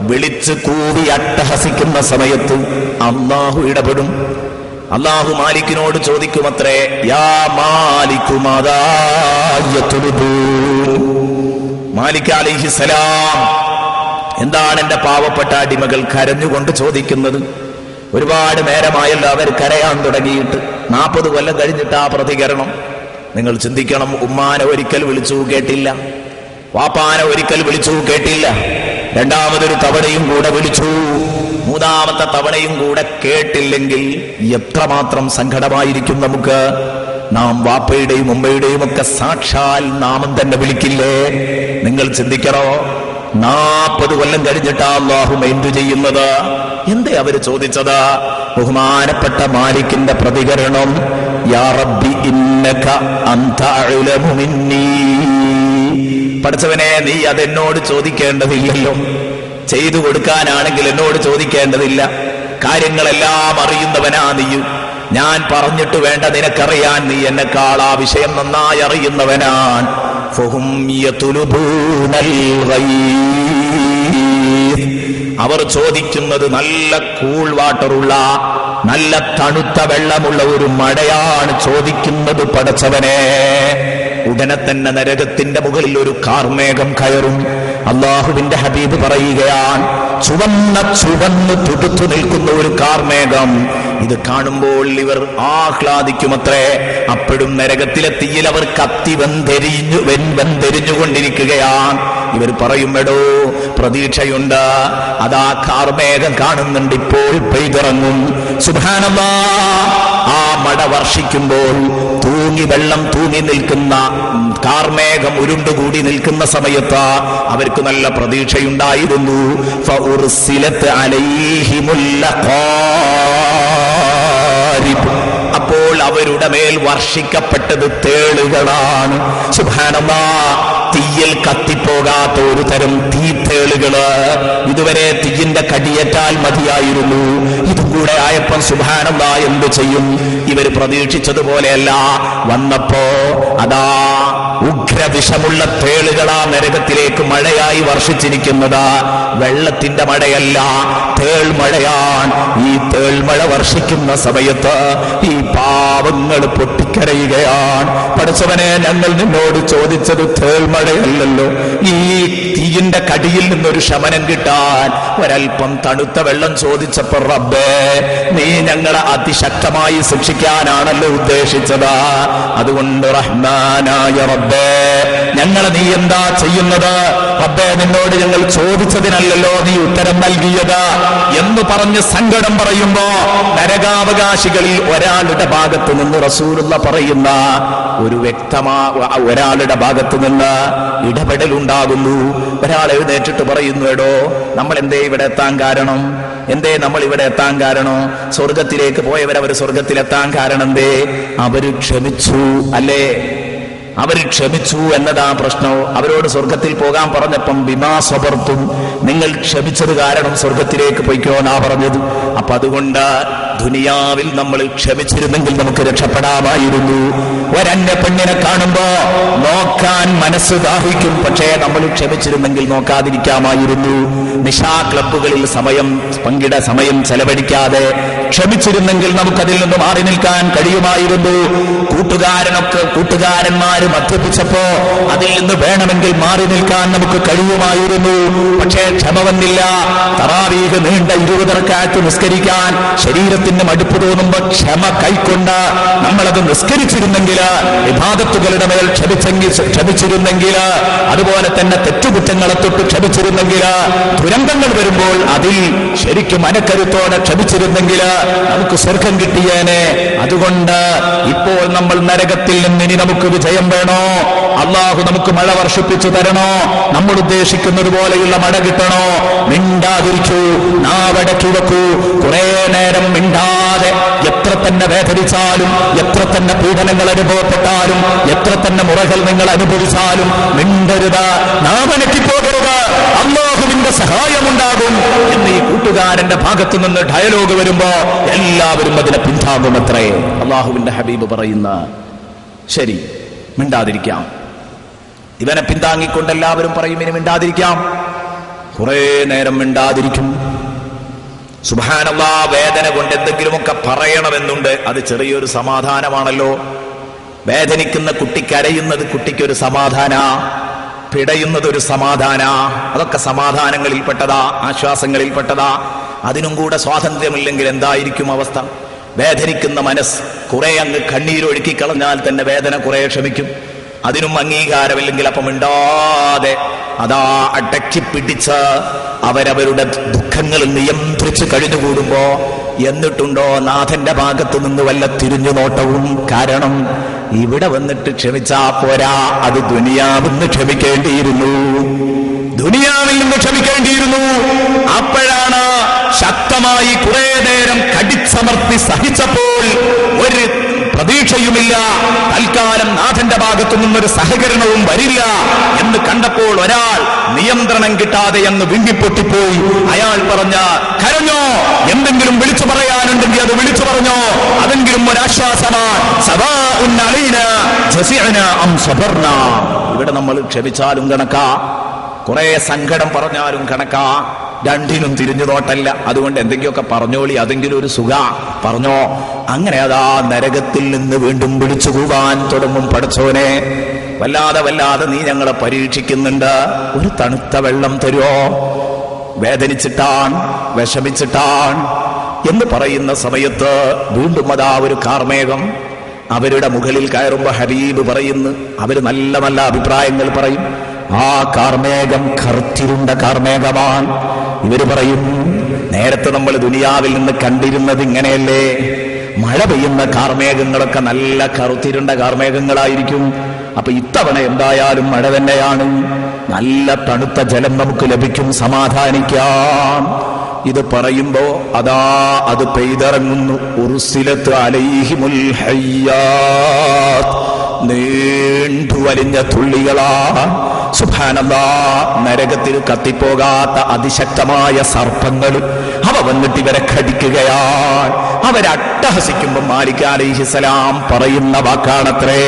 വിളിച്ച് കൂവി അട്ടഹസിക്കുന്ന സമയത്ത് അള്ളാഹു ഇടപെടും. അള്ളാഹു മാലിക്കിനോട് ചോദിക്കുമത്രേ, യാ മാലികു മാദാ യത്ലുബൂ. മാലിക് അലൈഹിസ്സലാം, എന്താണ് എന്റെ പാവപ്പെട്ട അടിമകൾ കരഞ്ഞുകൊണ്ട് ചോദിക്കുന്നത്? ഒരുപാട് നേരമായല്ലോ അവർ കരയാൻ തുടങ്ങിയിട്ട്. 40 കൊല്ലം കഴിഞ്ഞിട്ട് ആ പ്രതികരണം. നിങ്ങൾ ചിന്തിക്കണം. ഉമ്മാനെ ഒരിക്കൽ വിളിച്ചു കേട്ടില്ല, വാപ്പാനെ ഒരിക്കൽ വിളിച്ചു കേട്ടില്ല, രണ്ടാമതൊരു തവണയും കൂടെ വിളിച്ചു, മൂന്നാമത്തെ തവണയും കൂടെ കേട്ടില്ലെങ്കിൽ എത്രമാത്രം സങ്കടമായിരിക്കും നമുക്ക്. നാം വാപ്പയുടെയും ഉമ്മയുടെയും ഒക്കെ സാക്ഷാൽ നാമം തന്നെ വിളിക്കില്ലേ? നിങ്ങൾ ചിന്തിക്കണോ? 40 കൊല്ലം കഴിഞ്ഞിട്ടാ അല്ലാഹു മൈൻഡ് ചെയ്യുന്നത്. എന്തേ അവര് ചോദിച്ചത്? ബഹുമാനപ്പെട്ട മാലിക്കിന്റെ പ്രതികരണം, യാ റബ്ബി ഇന്നക അൻത അഅലമു മിന്നീ. പഠിച്ചവനെ, നീ അതെന്നോട് ചോദിക്കേണ്ടതില്ലല്ലോ. ചെയ്തു കൊടുക്കാനാണെങ്കിൽ എന്നോട് ചോദിക്കേണ്ടതില്ല. കാര്യങ്ങളെല്ലാം അറിയുന്നവനാ നീ. ഞാൻ പറഞ്ഞിട്ട് വേണ്ട നിനക്കറിയാൻ, നീ എന്നെക്കാൾ ആ വിഷയം നന്നായി അറിയുന്നവനാൻ. ഫഹും യത്ലുബൂനൽ ഗൈസ്. അവർ ചോദിക്കുന്നത് നല്ല കൂൾ വാട്ടറുള്ള, നല്ല തണുത്ത വെള്ളമുള്ള ഒരു മഴയാണ് ചോദിക്കുന്നത്. പടച്ചവനെ, ഉടനെ തന്നെ നരകത്തിന്റെ മുകളിൽ ഒരു കാർമേഘം കയറും. അള്ളാഹുവിന്റെ ഹബീബ് പറയുകയാണ്, ചുവന്ന് തുടുത്തു നിൽക്കുന്ന ഒരു കാർമേഘം. ഇത് കാണുമ്പോൾ ഇവർ ആഹ്ലാദിക്കുമത്രേ. അപ്പോഴും നരകത്തിലെ തീയിൽ അവർ കത്തി വെന്തെരിഞ്ഞുകൊണ്ടിരിക്കുകയാണ്. ഇവർ പറയും, എടോ പ്രതീക്ഷയുണ്ട്, അതാ കാർമേഘം കാണുന്നുണ്ട്, ഇപ്പോൾ പെയ്തിറങ്ങും. സുബ്ഹാനല്ലാഹ്. ആ മഴ വർഷിക്കുമ്പോൾ വെള്ളം തൂങ്ങി നിൽക്കുന്ന കാർമേഘം ഉരുണ്ടുകൂടി നിൽക്കുന്ന സമയത്ത് അവർക്ക് നല്ല പ്രതീക്ഷയുണ്ടായിരുന്നു. ഫഉർസിലത് അലൈഹിമുൽ ലഖാരിബ്, അപ്പോൾ അവരുടെ മേൽ വർഷിക്കപ്പെട്ടത് തേളുകളാണ്. സുബ്ഹാനല്ലാഹ്, തീയിൽ കത്തിപ്പോകാത്ത ഒരു തരം തീത്തേളുകള്. ഇതുവരെ തീയിന്റെ കടിയേറ്റാൽ മതിയായിരുന്നു, ഇതും കൂടെ ആയപ്പോൾ സുബ്ഹാനല്ലാഹ് എന്ത് ചെയ്യും? ഇവർ പ്രതീക്ഷിച്ചതുപോലെയല്ല. വന്നപ്പോ അതാ ഉഗ്രവിഷമുള്ള തേളുകളാ നരകത്തിലേക്ക് മഴയായി വർഷിച്ചിരിക്കുന്നത്. വെള്ളത്തിന്റെ മഴയല്ല, തേൾമഴയാണ്. ഈ തേൾമഴ വർഷിക്കുന്ന സമയത്ത് ഈ പാവങ്ങൾ പൊട്ടിക്കരയുകയാണ്. പഠിച്ചവനെ, ഞങ്ങൾ നിന്നോട് ചോദിച്ചത് തേൾമഴയല്ലല്ലോ, ഈ തീയിന്റെ കടിയിൽ നിന്നൊരു ശമനം കിട്ടാൻ ഒരൽപ്പം തണുത്ത വെള്ളം ചോദിച്ചപ്പോ റബ്ബേ, നീ ഞങ്ങളെ അതിശക്തമായി ശിക്ഷിക്കാനാണല്ലോ ഉദ്ദേശിച്ചത്. അതുകൊണ്ട് റഹ്മാനായ റബ്ബേ, ഞങ്ങളെ നീ എന്താ ചെയ്യുന്നത്? റബ്ബേ, നിന്നോട് ഞങ്ങൾ ചോദിച്ചതിനല്ലല്ലോ നീ ഉത്തരം നൽകിയത് എന്ന് പറഞ്ഞ് സങ്കടം പറയുമ്പോ നരകാവകാശികളിൽ ഒരാളുടെ ഭാഗത്ത് നിന്ന് റസൂലുള്ള പറയുന്ന ഒരു ഒരാളുടെ ഭാഗത്ത് നിന്ന് ഇടപെടലുണ്ടാകുന്നു. ഒരാൾ എഴുന്നേറ്റിട്ട് പറയുന്നു, എടോ, നമ്മൾ എന്തേ ഇവിടെ എത്താൻ കാരണം? എന്തേ നമ്മൾ ഇവിടെ എത്താൻ കാരണം? സ്വർഗത്തിലേക്ക് പോയവരവർ സ്വർഗത്തിലെത്താൻ കാരണം എന്തേ? അവര് ക്ഷമിച്ചു അല്ലേ? അവര് ക്ഷമിച്ചു എന്നതാ പ്രശ്നം. അവരോട് സ്വർഗത്തിൽ പോകാൻ പറഞ്ഞപ്പം ബിമാ സബർത്തും, നിങ്ങൾ ക്ഷമിച്ചത് കാരണം സ്വർഗത്തിലേക്ക് പോയിക്കോന്നാ പറഞ്ഞത്. അപ്പൊ അതുകൊണ്ട് ദുനിയാവിൽ നമ്മൾ ക്ഷമിച്ചിരുന്നെങ്കിൽ നമുക്ക് രക്ഷപ്പെടാമായിരുന്നു. ഒരന്യ പെണ്ണിനെ കാണുമ്പോ നോക്കാൻ മനസ്സ് ദാഹിക്കും, പക്ഷേ നമ്മൾ ക്ഷമിച്ചിരുന്നെങ്കിൽ നോക്കാതിരിക്കാമായിരുന്നു. നിശാ ക്ലബ്ബുകളിൽ സമയം ചെലവഴിക്കാതെ ക്ഷമിച്ചിരുന്നെങ്കിൽ നമുക്കതിൽ നിന്ന് മാറി നിൽക്കാൻ കഴിയുമായിരുന്നു. കൂട്ടുകാരന്മാര് മദ്യപിച്ചപ്പോ അതിൽ നിന്ന് വേണമെങ്കിൽ മാറി നിൽക്കാൻ നമുക്ക് കഴിയുമായിരുന്നു. പക്ഷേ ക്ഷമ വന്നില്ല. തറാവീഹ് നീണ്ട 20 റക്അത്ത് നിസ്കരിക്കാൻ ശരീരത്തിന് മടുപ്പ് തോന്നുമ്പോ ക്ഷമ കൈക്കൊണ്ട് നമ്മളത് നിസ്കരിച്ചിരുന്നെങ്കിൽ, ഇബാദത്തുകളുടെ മേൽ ക്ഷമിച്ചിരുന്നെങ്കിൽ, അതുപോലെ തന്നെ തെറ്റുകുറ്റങ്ങളെ തൊട്ട് ക്ഷമിച്ചിരുന്നെങ്കിൽ, ദുരന്തങ്ങൾ വരുമ്പോൾ അതിൽ ശരിക്കും മനക്കരുത്തോടെ ക്ഷമിച്ചിരുന്നെങ്കിൽ നമുക്ക് സ്വർഗം കിട്ടിയേനെ. അതുകൊണ്ട് ഇപ്പോൾ നമ്മൾ നരകത്തിൽ നിന്ന് ഇനി നമുക്ക് വിജയം വേണോ? അള്ളാഹു നമുക്ക് മഴ വർഷിപ്പിച്ചു തരണോ? നമ്മൾ ഉദ്ദേശിക്കുന്നത് പോലെയുള്ള മഴ കിട്ടണോ? മിണ്ടാതിരിക്കൂ, നാവടക്കി വെക്കൂ. കുറെ നേരം മിണ്ടാതെ എത്ര തന്നെ വേദനിച്ചാലും, എത്ര തന്നെ പീഡനങ്ങൾ അനുഭവപ്പെട്ടാലും, എത്ര തന്നെ മുറകൾ നിങ്ങൾ അനുഭവിച്ചാലും മിണ്ടരുത്, നാവടക്കി പോകരുത്. അള്ളാഹുവിന്റെ സഹായമുണ്ടാകും എന്ന് ഈ കൂട്ടുകാരന്റെ ഭാഗത്തു നിന്ന് ഡയലോഗ് വരുമ്പോ എല്ലാവരും അതിനെ പിന്താങ്ങുമത്രേ. അള്ളാഹുവിന്റെ ഹബീബ് പറയുന്ന ശരി, മിണ്ടാതിരിക്കാം. ഇവനെ പിന്താങ്ങിക്കൊണ്ട് എല്ലാവരും പറയും ഇനി മിണ്ടാതിരിക്കാം. കുറെ നേരം മിണ്ടാതിരിക്കും. സുബ്ഹാനല്ലാഹ്, വേദന കൊണ്ട് എന്തെങ്കിലുമൊക്കെ പറയണമെന്നുണ്ട്. അത് ചെറിയൊരു സമാധാനമാണല്ലോ. വേദനിക്കുന്ന കുട്ടി കരയുന്നത് കുട്ടിക്കൊരു സമാധാന, പിടയുന്നത് ഒരു സമാധാന. അതൊക്കെ സമാധാനങ്ങളിൽപ്പെട്ടതാ, ആശ്വാസങ്ങളിൽപ്പെട്ടതാ. അതിനും കൂടെ സ്വാതന്ത്ര്യമില്ലെങ്കിൽ എന്തായിരിക്കും അവസ്ഥ? വേദനിക്കുന്ന മനസ്സ് കുറെ അങ്ങ് കണ്ണീരൊഴുക്കി കളഞ്ഞാൽ തന്നെ വേദന കുറെ ക്ഷമിക്കും. അതിനും അംഗീകാരമില്ലെങ്കിൽ അപ്പം മിണ്ടാതെ അതാ അടക്കി പിടിച്ച് അവരവരുടെ ദുഃഖങ്ങൾ നിയന്ത്രിച്ച് കഴിഞ്ഞുകൂടുമ്പോ എന്നിട്ടുണ്ടോ നാഥന്റെ ഭാഗത്ത് നിന്ന് വല്ല തിരിഞ്ഞു നോട്ടവും? കാരണം ഇവിടെ വന്നിട്ട് ക്ഷമിച്ചാ പോരാ, അത് ദുനിയാവിന്ന് ക്ഷമിക്കേണ്ടിയിരുന്നു, ദുനിയാവിൽ നിന്ന് ക്ഷമിക്കേണ്ടിയിരുന്നു. അപ്പോഴാണ് ശക്തമായി കുറെ നേരം കടിച്ചമർത്തി സഹിച്ചപ്പോൾ ഒരു പ്രതീക്ഷയുമില്ല, തൽക്കാലം നാഥന്റെ ഭാഗത്തു നിന്നൊരു സഹകരണവും വരില്ല എന്ന് കണ്ടപ്പോൾ ഒരാൾ നിയന്ത്രണം കിട്ടാതെ അങ്ങ് വിങ്ങിപ്പൊട്ടിപ്പോയി. അയാൾ പറഞ്ഞ കരഞ്ഞോ, എന്തെങ്കിലും വിളിച്ചു പറയാനുണ്ടെങ്കിൽ അത് വിളിച്ചു പറഞ്ഞോ, അതെങ്കിലും ഒരാശ്വാസമാണ്. ഇവിടെ നമ്മൾ ക്ഷമിച്ചാലും കണക്കാ, കുറെ സങ്കടം പറഞ്ഞാലും കണക്കാ, രണ്ടിനും തിരിഞ്ഞു നോട്ടല്ല. അതുകൊണ്ട് എന്തെങ്കിലുമൊക്കെ പറഞ്ഞോളി, അതെങ്കിലും ഒരു സുഖ പറഞ്ഞോ. അങ്ങനെ അതാ നരകത്തിൽ നിന്ന് വീണ്ടും വിളിച്ചു കൂവാൻ തുടങ്ങും. പടച്ചോനെ, വല്ലാതെ നീ ഞങ്ങളെ പരീക്ഷിക്കുന്നുണ്ട്, ഒരു തണുത്ത വെള്ളം തരുമോ? വേദനിച്ചിട്ടാണ്, വിഷമിച്ചിട്ടാണ് എന്ന് പറയുന്ന സമയത്ത് വീണ്ടും അതാ ഒരു കാർമേഘം അവരുടെ മുകളിൽ കയറുമ്പോ ഹബീബ് പറയുന്നു, അവര് നല്ല നല്ല അഭിപ്രായങ്ങൾ പറയും. ആ കാർമേഘം കറുത്തിരുണ്ട കാർമേഘമാണ്. ഇവര് പറയും, നേരത്തെ നമ്മൾ ദുനിയാവിൽ നിന്ന് കണ്ടിരുന്നത് ഇങ്ങനെയല്ലേ, മഴ പെയ്യുന്ന കാർമേഘങ്ങളൊക്കെ നല്ല കറുത്തിരുണ്ട കാർമേഘങ്ങളായിരിക്കും. അപ്പൊ ഇത്തവണ എന്തായാലും മഴ തന്നെയാണ്. നല്ല തണുത്ത ജലം നമുക്ക് ലഭിക്കും, സമാധാനിക്കാം. ഇത് പറയുമ്പോ അതാ അത് പെയ്തിറങ്ങുന്നു. ഉർസിലത്ത് അലൈഹിമുൽ ഹയ്യാത്ത്, നീണ്ടു വലിഞ്ഞ തുള്ളികളാ. സുബ്ഹാനല്ലാഹ്, നരകത്തിൽ കത്തിപ്പോകാത്ത അതിശക്തമായ സർപ്പങ്ങൾ അവ വന്നിട്ട് ഇവരെ കടിക്കുകയാണ്. അവരട്ടഹസിക്കുമ്പോൾ മാലിക് അലൈഹിസ്സലാം പറയുന്ന വാക്കാണത്രേ.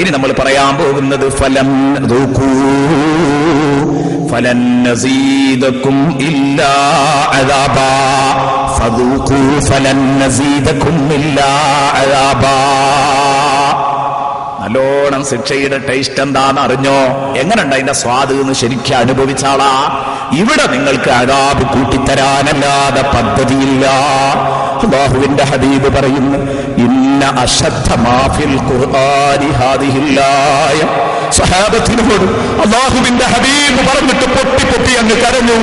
ഇനി നമ്മൾ പറയാൻ പോകുന്നത് ഫലം ഫലൻ നസീദകും ഇല്ലാ അദാബാ ഫദൂഖൂ ഫലൻ നസീദകും ഇല്ലാ അദാബാ. നല്ലോണം ശിക്ഷയുടെ ടേസ്റ്റ് എന്താന്ന് അറിഞ്ഞോ? എങ്ങനെയുണ്ട് അതിന്റെ സ്വാദ് എന്ന് ശരിക്കും അനുഭവിച്ചാളാ. ഇവിടെ നിങ്ങൾക്ക് അദാബ് കൂട്ടിത്തരാനല്ലാതെ പദ്ധതിയില്ല. അല്ലാഹുവിന്റെ ഹബീബ് പറയുന്നു, ഇന്ന അശദ്ദ മാ ഫിൽ ഖുർആനി ഹാദിഹിൽ ആയ. സ്വഹാബത്തിനോട് അല്ലാഹുവിന്റെ ഹബീബ് പറഞ്ഞിട്ട് പൊട്ടി പൊട്ടി അങ്ങ് കരഞ്ഞു.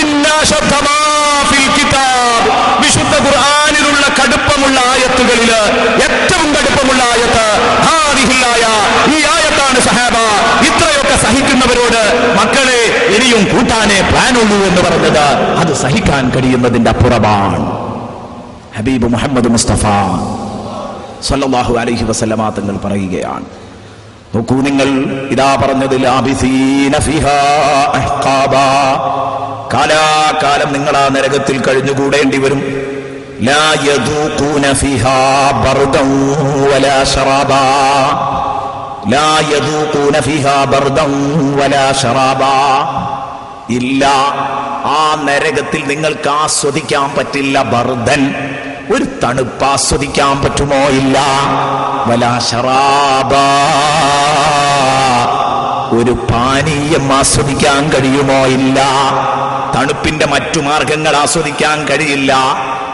ഇന്ന അശദ്ദ മാ ഫിൽ കിതാബ്, വിശുദ്ധ ഖുർആനിലുള്ള കടുപ്പമുള്ള ആയത്തുകളില് ഏറ്റവും കടുപ്പമുള്ള ആയത്ത് ഹാദിഹിൽ ആയ, ഈ ആയത്താണ് സഹാബ. ഇത്രയൊക്കെ സഹിക്കുന്നവരോട് മക്കളെ ഇനിയും കൂട്ടാനേ പ്ലാനുള്ളൂ എന്ന് പറഞ്ഞത് അത് സഹിക്കാൻ കഴിയുന്നതിന്റെ അപ്പുറമാണ്. ഹബീബ് മുഹമ്മദ് മുസ്തഫ സല്ലല്ലാഹു അലൈഹി വസല്ലമ തങ്ങൾ പറയുകയാണ്, നോക്കൂ നിങ്ങൾ, ഇതാ പറഞ്ഞത് ലാബിസീന ഫിഹാ അഹ്ഖാബാ, കാലാകാലം നിങ്ങൾ ആ നരകത്തിൽ കഴിഞ്ഞുകൂടേണ്ടി വരും. ലാ യദൂഖൂന ഫിഹാ ബർദൻ വലാ ശറാബാ, ലാ യദൂഖൂന ഫിഹാ ബർദൻ വലാ ശറാബാ. ഇല്ല, ആ നരകത്തിൽ നിങ്ങൾക്ക് ആസ്വദിക്കാൻ പറ്റില്ല ബർദൻ, ഒരു തണുപ്പ് ആസ്വദിക്കാൻ പറ്റുമോ? ഇല്ല. വലാ ശറാബാ, ഒരു പാനീയം ആസ്വദിക്കാൻ കഴിയുമോ? ഇല്ല. തണുപ്പിന്റെ മറ്റു മാർഗങ്ങൾ ആസ്വദിക്കാൻ കഴിയില്ല.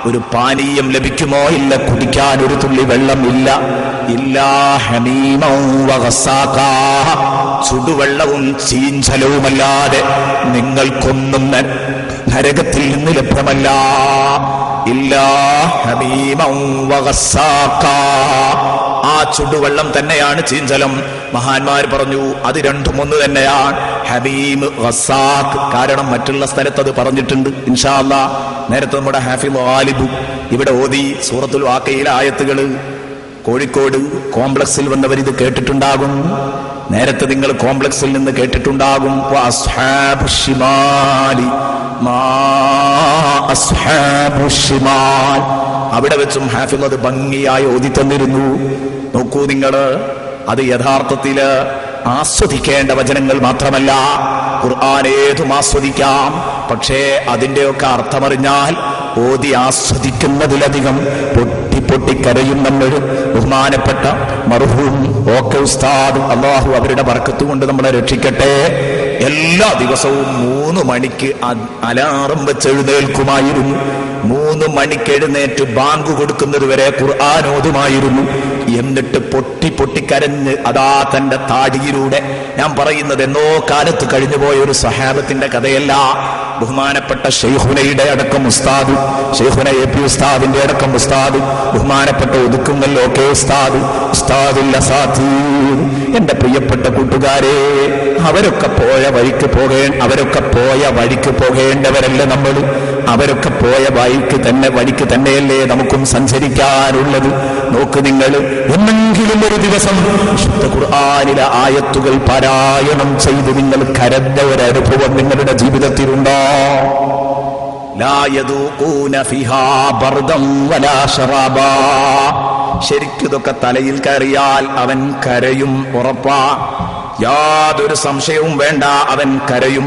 ഒരു പാനീയം ലഭിക്കുമോ? ഇല്ല. കുടിക്കാൻ ഒരു തുള്ളി വെള്ളം ഇല്ല. ഇല്ലാ ഹമീമൻ വഗസ്സാഖാ, ചുടുവെള്ളവും ചീഞ്ചലവുമല്ലാതെ നിങ്ങൾക്കൊന്നും നരകത്തിൽ നിന്ന് ലഭ്യമല്ല. ഇല്ലാ ഹമീമൻ വഗസ്സാഖാ, ആ ചുടുവെള്ളം തന്നെയാണ് ചീഞ്ചലം. മഹാന്മാർ പറഞ്ഞു അത് രണ്ടും ഒന്ന് തന്നെയാണ്, ഹമീം ഗസ്സാഖ്. കാരണം മറ്റുള്ള സ്ഥലത്ത് അത് പറഞ്ഞിട്ടുണ്ട്. ഇൻഷാ അല്ലാഹ് നേരത്തെ നമ്മുടെ ഹാഫിള് ഗാലിബ് ഇവിടെ ഓതി സൂറത്തുൽ വാഖയിലെ ആയത്തുകൾ. കോഴിക്കോട് കോംപ്ലക്സിൽ വന്നവരിത് കേട്ടിട്ടുണ്ടാകും. നേരത്തെ നിങ്ങൾ കോംപ്ലക്സിൽ നിന്ന് കേട്ടിട്ടുണ്ടാകും. അസ്ഹാബുശ് ശിമാലി മാ അസ്ഹാബുശ് ശിമാൽ, അവിടെ വെച്ചും ഹാഫിള് അത് ഭംഗിയായി ഓതി തന്നിരുന്നു. നോക്കൂ നിങ്ങൾ, അത് യഥാർത്ഥത്തില് ആസ്വദിക്കേണ്ട വചനങ്ങൾ മാത്രമല്ല. ഖുർആൻ ഏതും ആസ്വദിക്കാം. പക്ഷേ അതിന്റെയൊക്കെ അർത്ഥമറിഞ്ഞാൽ ഓതി ആസ്വദിക്കുന്നതിലധികം പൊട്ടി പൊട്ടിക്കരയും എന്നൊരു ബഹുമാനപ്പെട്ട മർഹൂം ഓക്കെ ഉസ്താദ്, അല്ലാഹു അവരുടെ ബർക്കത്ത് കൊണ്ട് നമ്മളെ രക്ഷിക്കട്ടെ, എല്ലാ ദിവസവും 3 മണിക്ക് അലാറം വെച്ച് എഴുന്നേൽക്കുമായിരുന്നു. 3 മണിക്ക് എഴുന്നേറ്റ് ബാങ്ക് കൊടുക്കുന്നത് വരെ ഖുർആൻ ഓതുമായിരുന്നു. എന്നിട്ട് പൊട്ടി പൊട്ടിക്കരഞ്ഞ് അതാ തന്റെ താടിയിലൂടെ, ഞാൻ പറയുന്നത് എന്നോ കാലത്ത് കഴിഞ്ഞുപോയ ഒരു സഹാബത്തിന്റെ കഥയല്ല, ബഹുമാനപ്പെട്ട ശൈഖുനയുടെ അടക്കം ഉസ്താദ്, ശൈഖുന എ പി ഉസ്താദിന്റെ അടക്കം ഉസ്താദ്, ബഹുമാനപ്പെട്ട ഒതുക്കുങ്ങൽ ഓക്കെ ഉസ്താദ്, ഉസ്താദുൽ അസാതീർ, എന്റെ പ്രിയപ്പെട്ട കൂട്ടുകാരെ, അവരൊക്കെ പോയ വഴിക്ക് പോകേണ്ടവരല്ല നമ്മൾ. അവരൊക്കെ പോയ വഴിക്ക് തന്നെയല്ലേ നമുക്കും സഞ്ചരിക്കാനുള്ളത്. നോക്ക് നിങ്ങൾ, എന്നെങ്കിലും ഒരു ദിവസം വിശുദ്ധ ഖുർആനിലെ ആയത്തുകൾ പാരായണം ചെയ്ത് നിങ്ങൾ കരഞ്ഞ ഒരനുഭവം നിങ്ങളുടെ ജീവിതത്തിലുണ്ടോ? ലാ യദൂഖൂന ഫിഹാ ബർദൻ വലാ ശറാബാ. ശരിക്കും ഇതൊക്കെ തലയിൽ കയറിയാൽ അവൻ കരയും, ഉറപ്പാ, യാതൊരു സംശയവും വേണ്ട. അവൻ കരയും,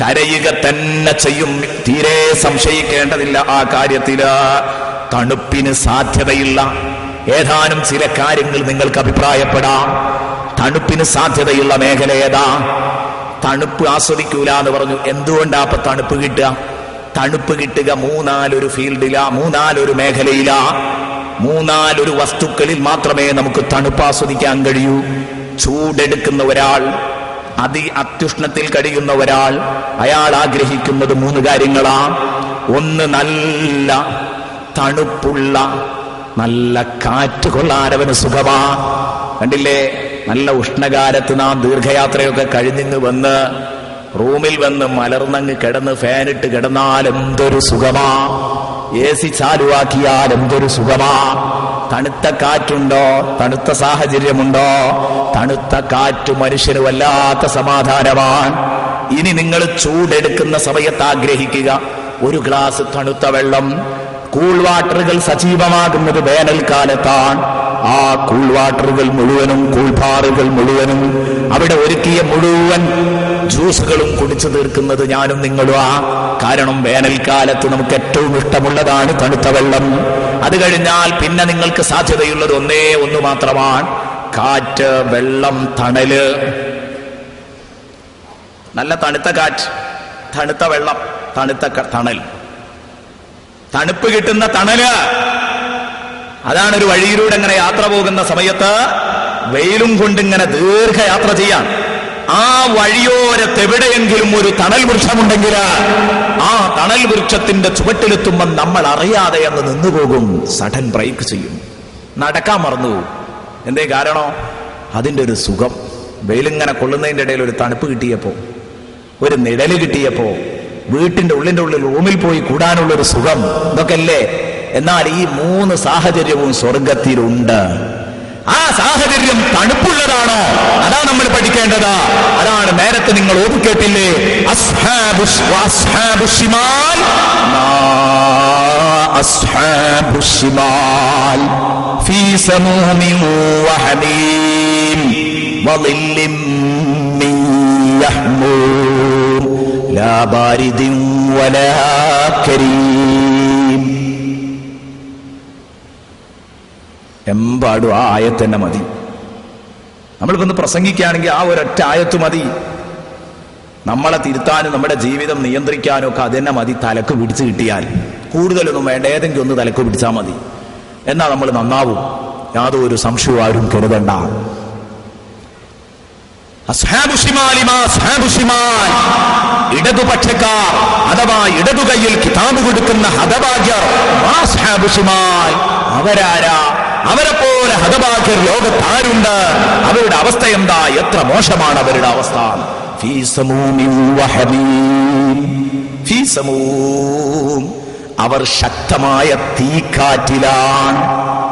കരയുക തന്നെ ചെയ്യും. തീരെ സംശയിക്കേണ്ടതില്ല ആ കാര്യത്തില്. തണുപ്പിന് സാധ്യതയില്ല ഏതാനും ചില കാര്യങ്ങൾ നിങ്ങൾക്ക് അഭിപ്രായപ്പെടാം. തണുപ്പിന് സാധ്യതയുള്ള മേഖല ഏതാ? തണുപ്പ് ആസ്വദിക്കൂല എന്ന് പറഞ്ഞു. എന്തുകൊണ്ടാ അപ്പൊ തണുപ്പ് കിട്ടുക? തണുപ്പ് കിട്ടുക 3-4 ഫീൽഡിലാ, 3-4 മേഖലയിലാ, 3-4 വസ്തുക്കളിൽ മാത്രമേ നമുക്ക് തണുപ്പ് ആസ്വദിക്കാൻ കഴിയൂ. ചൂടെടുക്കുന്ന ഒരാൾ, അത്യുഷ്ണത്തിൽ കഴിയുന്ന ഒരാൾ, അയാൾ ആഗ്രഹിക്കുന്നത് 3 കാര്യങ്ങളാണ്. ഒന്ന്, നല്ല തണുപ്പുള്ള നല്ല കാറ്റ് കൊള്ളാനവന് സുഖമാ. കണ്ടില്ലേ, നല്ല ഉഷ്ണകാലത്ത് നാം ദീർഘയാത്രയൊക്കെ കഴിഞ്ഞിങ്ങ് വന്ന് റൂമിൽ വന്ന് മലർന്നങ്ങ് കിടന്ന് ഫാനിട്ട് കിടന്നാൽ എന്തൊരു സുഖമാ. AC ചാലുവാക്കിയാൽ എന്തൊരു സുഖമാ. തണുത്ത കാറ്റുണ്ടോ? തണുത്ത സാഹചര്യമുണ്ടോ? തണുത്ത കാറ്റ് മനുഷ്യന് വല്ലാത്ത സമാധാനമാണ്. ഇനി നിങ്ങൾ ചൂടെടുക്കുന്ന സമയത്ത് ആഗ്രഹിക്കുക ഒരു ഗ്ലാസ് തണുത്ത വെള്ളം. കൂൾ വാട്ടറുകൾ സജീവമാകുന്നത് വേനൽക്കാലത്താണ്. ആ കൂൾ വാട്ടറുകൾ മുഴുവനും, കൂൾബാറുകൾ മുഴുവനും, അവിടെ ഒരുക്കിയ മുഴുവൻ ജ്യൂസുകളും കുടിച്ചു തീർക്കുന്നത് ഞാനും നിങ്ങളുമാ. കാരണം വേനൽക്കാലത്ത് നമുക്ക് ഏറ്റവും ഇഷ്ടമുള്ളതാണ് തണുത്ത വെള്ളം. അത് കഴിഞ്ഞാൽ പിന്നെ നിങ്ങൾക്ക് സാധ്യതയുള്ളത് ഒന്നേ ഒന്ന് മാത്രമാണ്: കാറ്റ്, വെള്ളം, തണല്. നല്ല തണുത്ത കാറ്റ്, തണുത്ത വെള്ളം, തണുത്ത തണൽ, തണുപ്പ് കിട്ടുന്ന തണല്. അതാണ് ഒരു വഴിയിലൂടെ ഇങ്ങനെ യാത്ര പോകുന്ന സമയത്ത് വെയിലും കൊണ്ടിങ്ങനെ ദീർഘയാത്ര ചെയ്യാൻ ആ വഴിയോരത്ത് എവിടെയെങ്കിലും ഒരു തണൽ വൃക്ഷമുണ്ടെങ്കിൽ ആ തണൽ വൃക്ഷത്തിന്റെ ചുവട്ടിലെത്തുമ്പോൾ നമ്മൾ അറിയാതെ അങ്ങ് നിന്നുപോകും. സഡൻ ബ്രേക്ക് ചെയ്യും, നടക്കാൻ മറന്നു. എന്തേ കാരണോ? അതിന്റെ ഒരു സുഖം. വെയിലിങ്ങനെ കൊള്ളുന്നതിന്റെ ഇടയിൽ ഒരു തണുപ്പ് കിട്ടിയപ്പോ, ഒരു നിഴല് കിട്ടിയപ്പോ, വീട്ടിന്റെ ഉള്ളിൽ റൂമിൽ പോയി കൂടാനുള്ളൊരു സുഖം, ഇതൊക്കെ അല്ലേ. എന്നാൽ ഈ 3 സാഹചര്യവും സ്വർഗത്തിലുണ്ട്. ആ സാഹചര്യം തണുപ്പുള്ളതാണോ? അതാ നമ്മൾ പഠിക്കേണ്ടത്. അതാണ് നേരത്തെ നിങ്ങൾ ഓർക്കേട്ടില്ലേ, ഫീ സമൂമിൻ വഹമീം വളില്ലിൻ മിൻ യഹ്മൂം ലാ ബാരിദിൻ വലാ കരീം. എമ്പാടും ആ ആയത്ത് തന്നെ മതി. നമ്മളിപ്പൊന്ന് പ്രസംഗിക്കുകയാണെങ്കിൽ ആ ഒരൊറ്റ ആയത്ത് മതി. നമ്മളെ തിരുത്താനും നമ്മുടെ ജീവിതം നിയന്ത്രിക്കാനും ഒക്കെ അതെന്നെ മതി. തലക്ക് പിടിച്ചു കിട്ടിയാൽ കൂടുതലൊന്നും വേണ്ട, ഏതെങ്കിലും ഒന്ന് തലക്ക് പിടിച്ചാൽ മതി. എന്നാൽ നമ്മൾ നന്നാവും, യാതൊരു സംശയവും ആരും കരുതണ്ട. ഇടതുപക്ഷക്കാർ അഥവാ ഇടതു കയ്യിൽ കിതാബ് കൊടുക്കുന്ന ഹതഭാഗ്യർ, അവരാരാ? അവരെ പോലെ ഹതഭാഗ്യർ ലോകത്താരുണ്ട്? അവരുടെ അവസ്ഥ എന്താ? എത്ര മോശമാണ് അവരുടെ അവസ്ഥ. ഫീ സമൂമിൻ വഹമീം. ഫീ സമൂം, അവർ ശക്തമായ തീക്കാറ്റിലാണ്.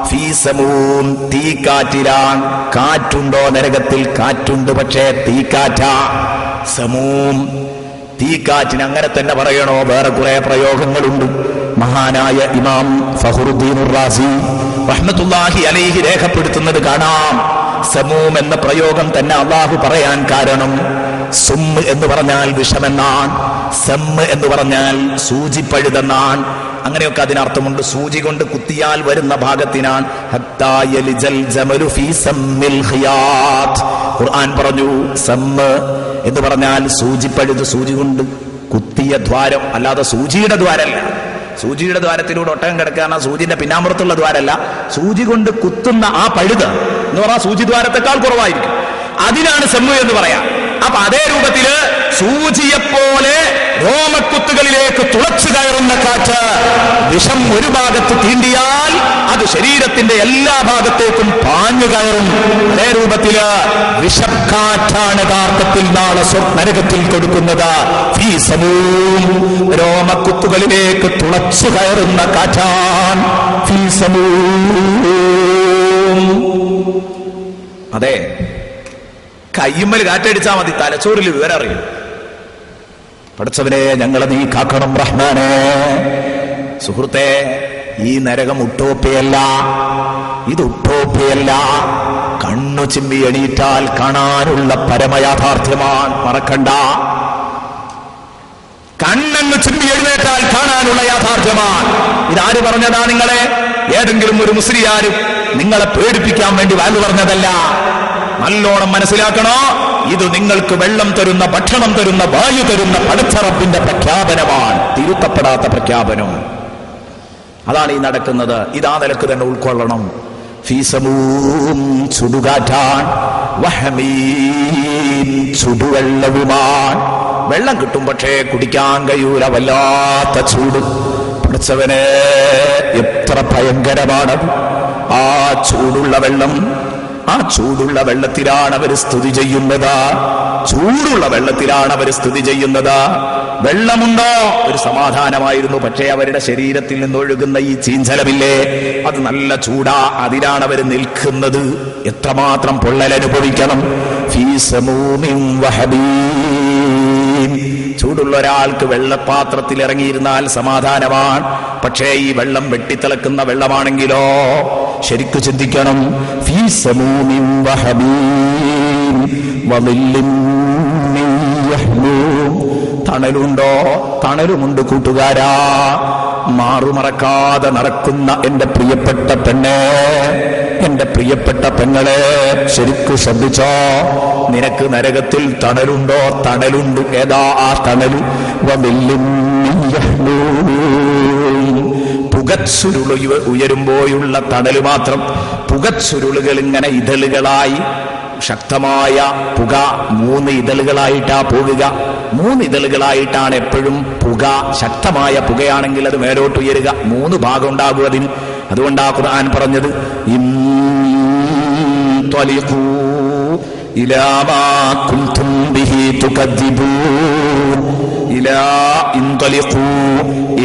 ഫീ സമൂം, തീക്കാറ്റിലാണ്. കാറ്റുണ്ടോ നരകത്തിൽ? കാറ്റുണ്ട്, പക്ഷേ തീക്കാറ്റാ. സമൂം, തീക്കാറ്റിന് അങ്ങനെ തന്നെ പറയണോ? വേറെ കുറെ പ്രയോഗങ്ങളുണ്ട്. മഹാനായ ഇമാം ഫഖ്റുദ്ദീൻ റാസി റഹ്മത്തുള്ളാഹി അലൈഹി രേഖപ്പെടുത്തുന്നത് കാണാം. സമൂം എന്ന പ്രയോഗം തന്നെ അള്ളാഹു പറയാൻ കാരണം, സുമ്മ് എന്ന് പറഞ്ഞാൽ വിഷമെന്നാണ്, സമ്മ് എന്ന് പറഞ്ഞാൽ സൂചിപ്പഴുതെന്നാണ്. അങ്ങനെയൊക്കെ അതിനർത്ഥമുണ്ട്. സൂചി കൊണ്ട് കുത്തിയാൽ വരുന്ന ഭാഗത്തിനാണ്. ഹത്താ യലിജൽ ജമലു ഫീ സമ്മിൽ ഖിയാത്ത്. ഖുർആൻ പറഞ്ഞു സമ്മ് എന്ന് പറഞ്ഞാൽ സൂചിപ്പഴുത്, സൂചി കൊണ്ട് കുത്തിയ ദ്വാരം, അല്ലാതെ സൂചിയുടെ ദ്വാരല്ല. സൂചിയുടെ ദ്വാരത്തിലൂടെ ഒട്ടകം കിടക്കുകയാണ്, സൂചിന്റെ പിന്നാമ്പുറത്തുള്ള ദ്വാരല്ല. സൂചി കൊണ്ട് കുത്തുന്ന ആ പഴുത് എന്ന് പറഞ്ഞാൽ സൂചി ദ്വാരത്തെക്കാൾ കുറവായിരിക്കും. അതിനാണ് സമ്മു എന്ന് പറയാം. അപ്പൊ അതേ രൂപത്തില് സൂചിയെപ്പോലെ രോമക്കുത്തുകളിലേക്ക് തുളച്ചു കയറുന്ന കാറ്റ്, വിഷം ഒരു ഭാഗത്ത് തീണ്ടിയാൽ അത് ശരീരത്തിന്റെ എല്ലാ ഭാഗത്തേക്കും പാഞ്ഞു കയറും. അതേ രൂപത്തില് വിഷക്കാറ്റാണ് യഥാർത്ഥത്തിൽ നാളെ നരകത്തിൽ കൊടുക്കുന്നത്. ഫീ സമൂം, രോമക്കുത്തുകളിലേക്ക് തുളച്ചു കയറുന്ന കാറ്റാൻ. ഫീ സമൂം. അതെ, കയ്യുമ്മൽ കാറ്റടിച്ചാ മതി, തലച്ചോറിൽ വിവരം അറിയും. പഠിച്ചവനെ, ഞങ്ങളെ നീ കാക്കണം റഹ്മാനെ. സുഹൃത്തെ, ഈ നരകം ഉട്ടോപ്പിയല്ല, ഇത് ഉട്ടോപ്പിയല്ല. കണ്ണു ചിമ്മി എണീറ്റാൽ കാണാനുള്ള പരമയാഥാർത്ഥ്യമാണ്, മറക്കണ്ട. കണ്ണങ്ങ് ചിമ്മി എഴുന്നേറ്റാൽ കാണാനുള്ള യാഥാർത്ഥ്യമാണ്. ഇതാര് പറഞ്ഞതാ? നിങ്ങളെ ഏതെങ്കിലും ഒരു മുസ്ലിയാരും നിങ്ങളെ പേടിപ്പിക്കാൻ വേണ്ടി വാല് പറഞ്ഞതല്ല. നല്ലോണം മനസ്സിലാക്കണോ, ഇത് നിങ്ങൾക്ക് വെള്ളം തരുന്ന, ഭക്ഷണം തരുന്ന, വായു തരുന്ന പടച്ച റബ്ബിന്റെ പ്രഖ്യാപനമാണ്, തിരുത്തപ്പെടാത്ത പ്രഖ്യാപനം. അതാണ് ഈ നടക്കുന്നത്. ഇതാ നിലക്ക് തന്നെ ഉൾക്കൊള്ളണം. ഫീ സമൂം, ചുടുകാറ്റാൻ. വഹമീം, ചുടുവെള്ളവുമാണ്. വെള്ളം കിട്ടും, പക്ഷേ കുടിക്കാൻ കഴിയൂല, വല്ലാത്ത ചൂട്. പഠിച്ചവനെ, എത്ര ഭയങ്കരമാണത്! ആ ചൂടുള്ള വെള്ളം, ആ ചൂടുള്ള വെള്ളത്തിലാണ് അവർ സ്തുതി ചെയ്യുന്നത്. ചൂടുള്ള വെള്ളത്തിലാണ് അവർ സ്തുതി ചെയ്യുന്നത്. വെള്ളമുണ്ടോ ഒരു സമാധാനമായിരുന്നു. പക്ഷേ അവരുടെ ശരീരത്തിൽ നിന്നൊഴുകുന്ന ഈ ചീഞ്ചലമില്ലേ, അത് നല്ല ചൂടാ. അതിലാണ് അവർ നിൽക്കുന്നത്. എത്രമാത്രം പൊള്ളലനുഭവിക്കണം. ഫീ സമൂമിൻ വഹബീം. ചൂടുള്ള ഒരാൾക്ക് വെള്ളപാത്രത്തിൽ ഇറങ്ങിയിരുന്നാൽ സമാധാനമാണ്. പക്ഷേ ഈ വെള്ളം വെട്ടിത്തിളക്കുന്ന വെള്ളമാണെങ്കിലോ ശരിക്കു ചിന്തിക്കണം. ഫീ സമൂമിൻ വഹബീം വളില്ലിൻ മിൻ യഹ്മൂം. തണലുണ്ടോ? തണലുമുണ്ട് കൂട്ടുകാരാ. മാറുമറക്കാതെ നടക്കുന്ന എന്റെ പ്രിയപ്പെട്ട പെണ്ണെ, എന്റെ പ്രിയപ്പെട്ട പെങ്ങളെ, ശരിക്കു ശ്രദ്ധിച്ചോ. നിനക്ക് നരകത്തിൽ തണലുണ്ടോ? തണലുണ്ട്. ഏതാ ആ തണല്? വളില്ലിൻ മിൻ യഹ്മൂം. പുകച്ചുരുൾ ഉയരുമ്പോഴുള്ള തണല് മാത്രം. പുകച്ചുരുളുകൾ ഇങ്ങനെ ഇതളുകളായി, ശക്തമായ പുക 3 ഇതളുകളായിട്ടാ പോകുക. 3 ഇതളുകളായിട്ടാണ് എപ്പോഴും പുക. ശക്തമായ പുകയാണെങ്കിൽ അത് മേലോട്ട് ഉയരുക. 3 ഭാഗം ഉണ്ടാകും അതിന്. അതുകൊണ്ടാ ഖുർആൻ പറഞ്ഞത് ഇൻതലിഖൂ ഇലാ മാ കുൻതും ബിഹി തുകദ്ദിബൂൻ. ഇലാ ഇൻതലിഖൂ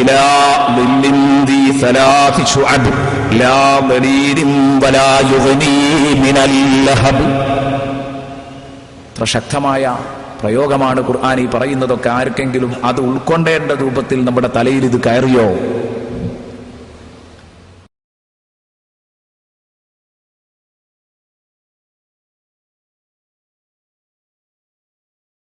ഇലാ ളില്ലിൻ ദി സലാത്തി ശുഅബ് ലാ ദലീലിൻ വലാ യുഗ്നി മിനൽ ലഹബ്. ശക്തമായ പ്രയോഗമാണ് ഖുർആൻ ഈ പറയുന്നതൊക്കെ. ആർക്കെങ്കിലും അത് ഉൾക്കൊണ്ടേണ്ട രൂപത്തിൽ നമ്മുടെ തലയിൽ ഇത് കയറിയോ?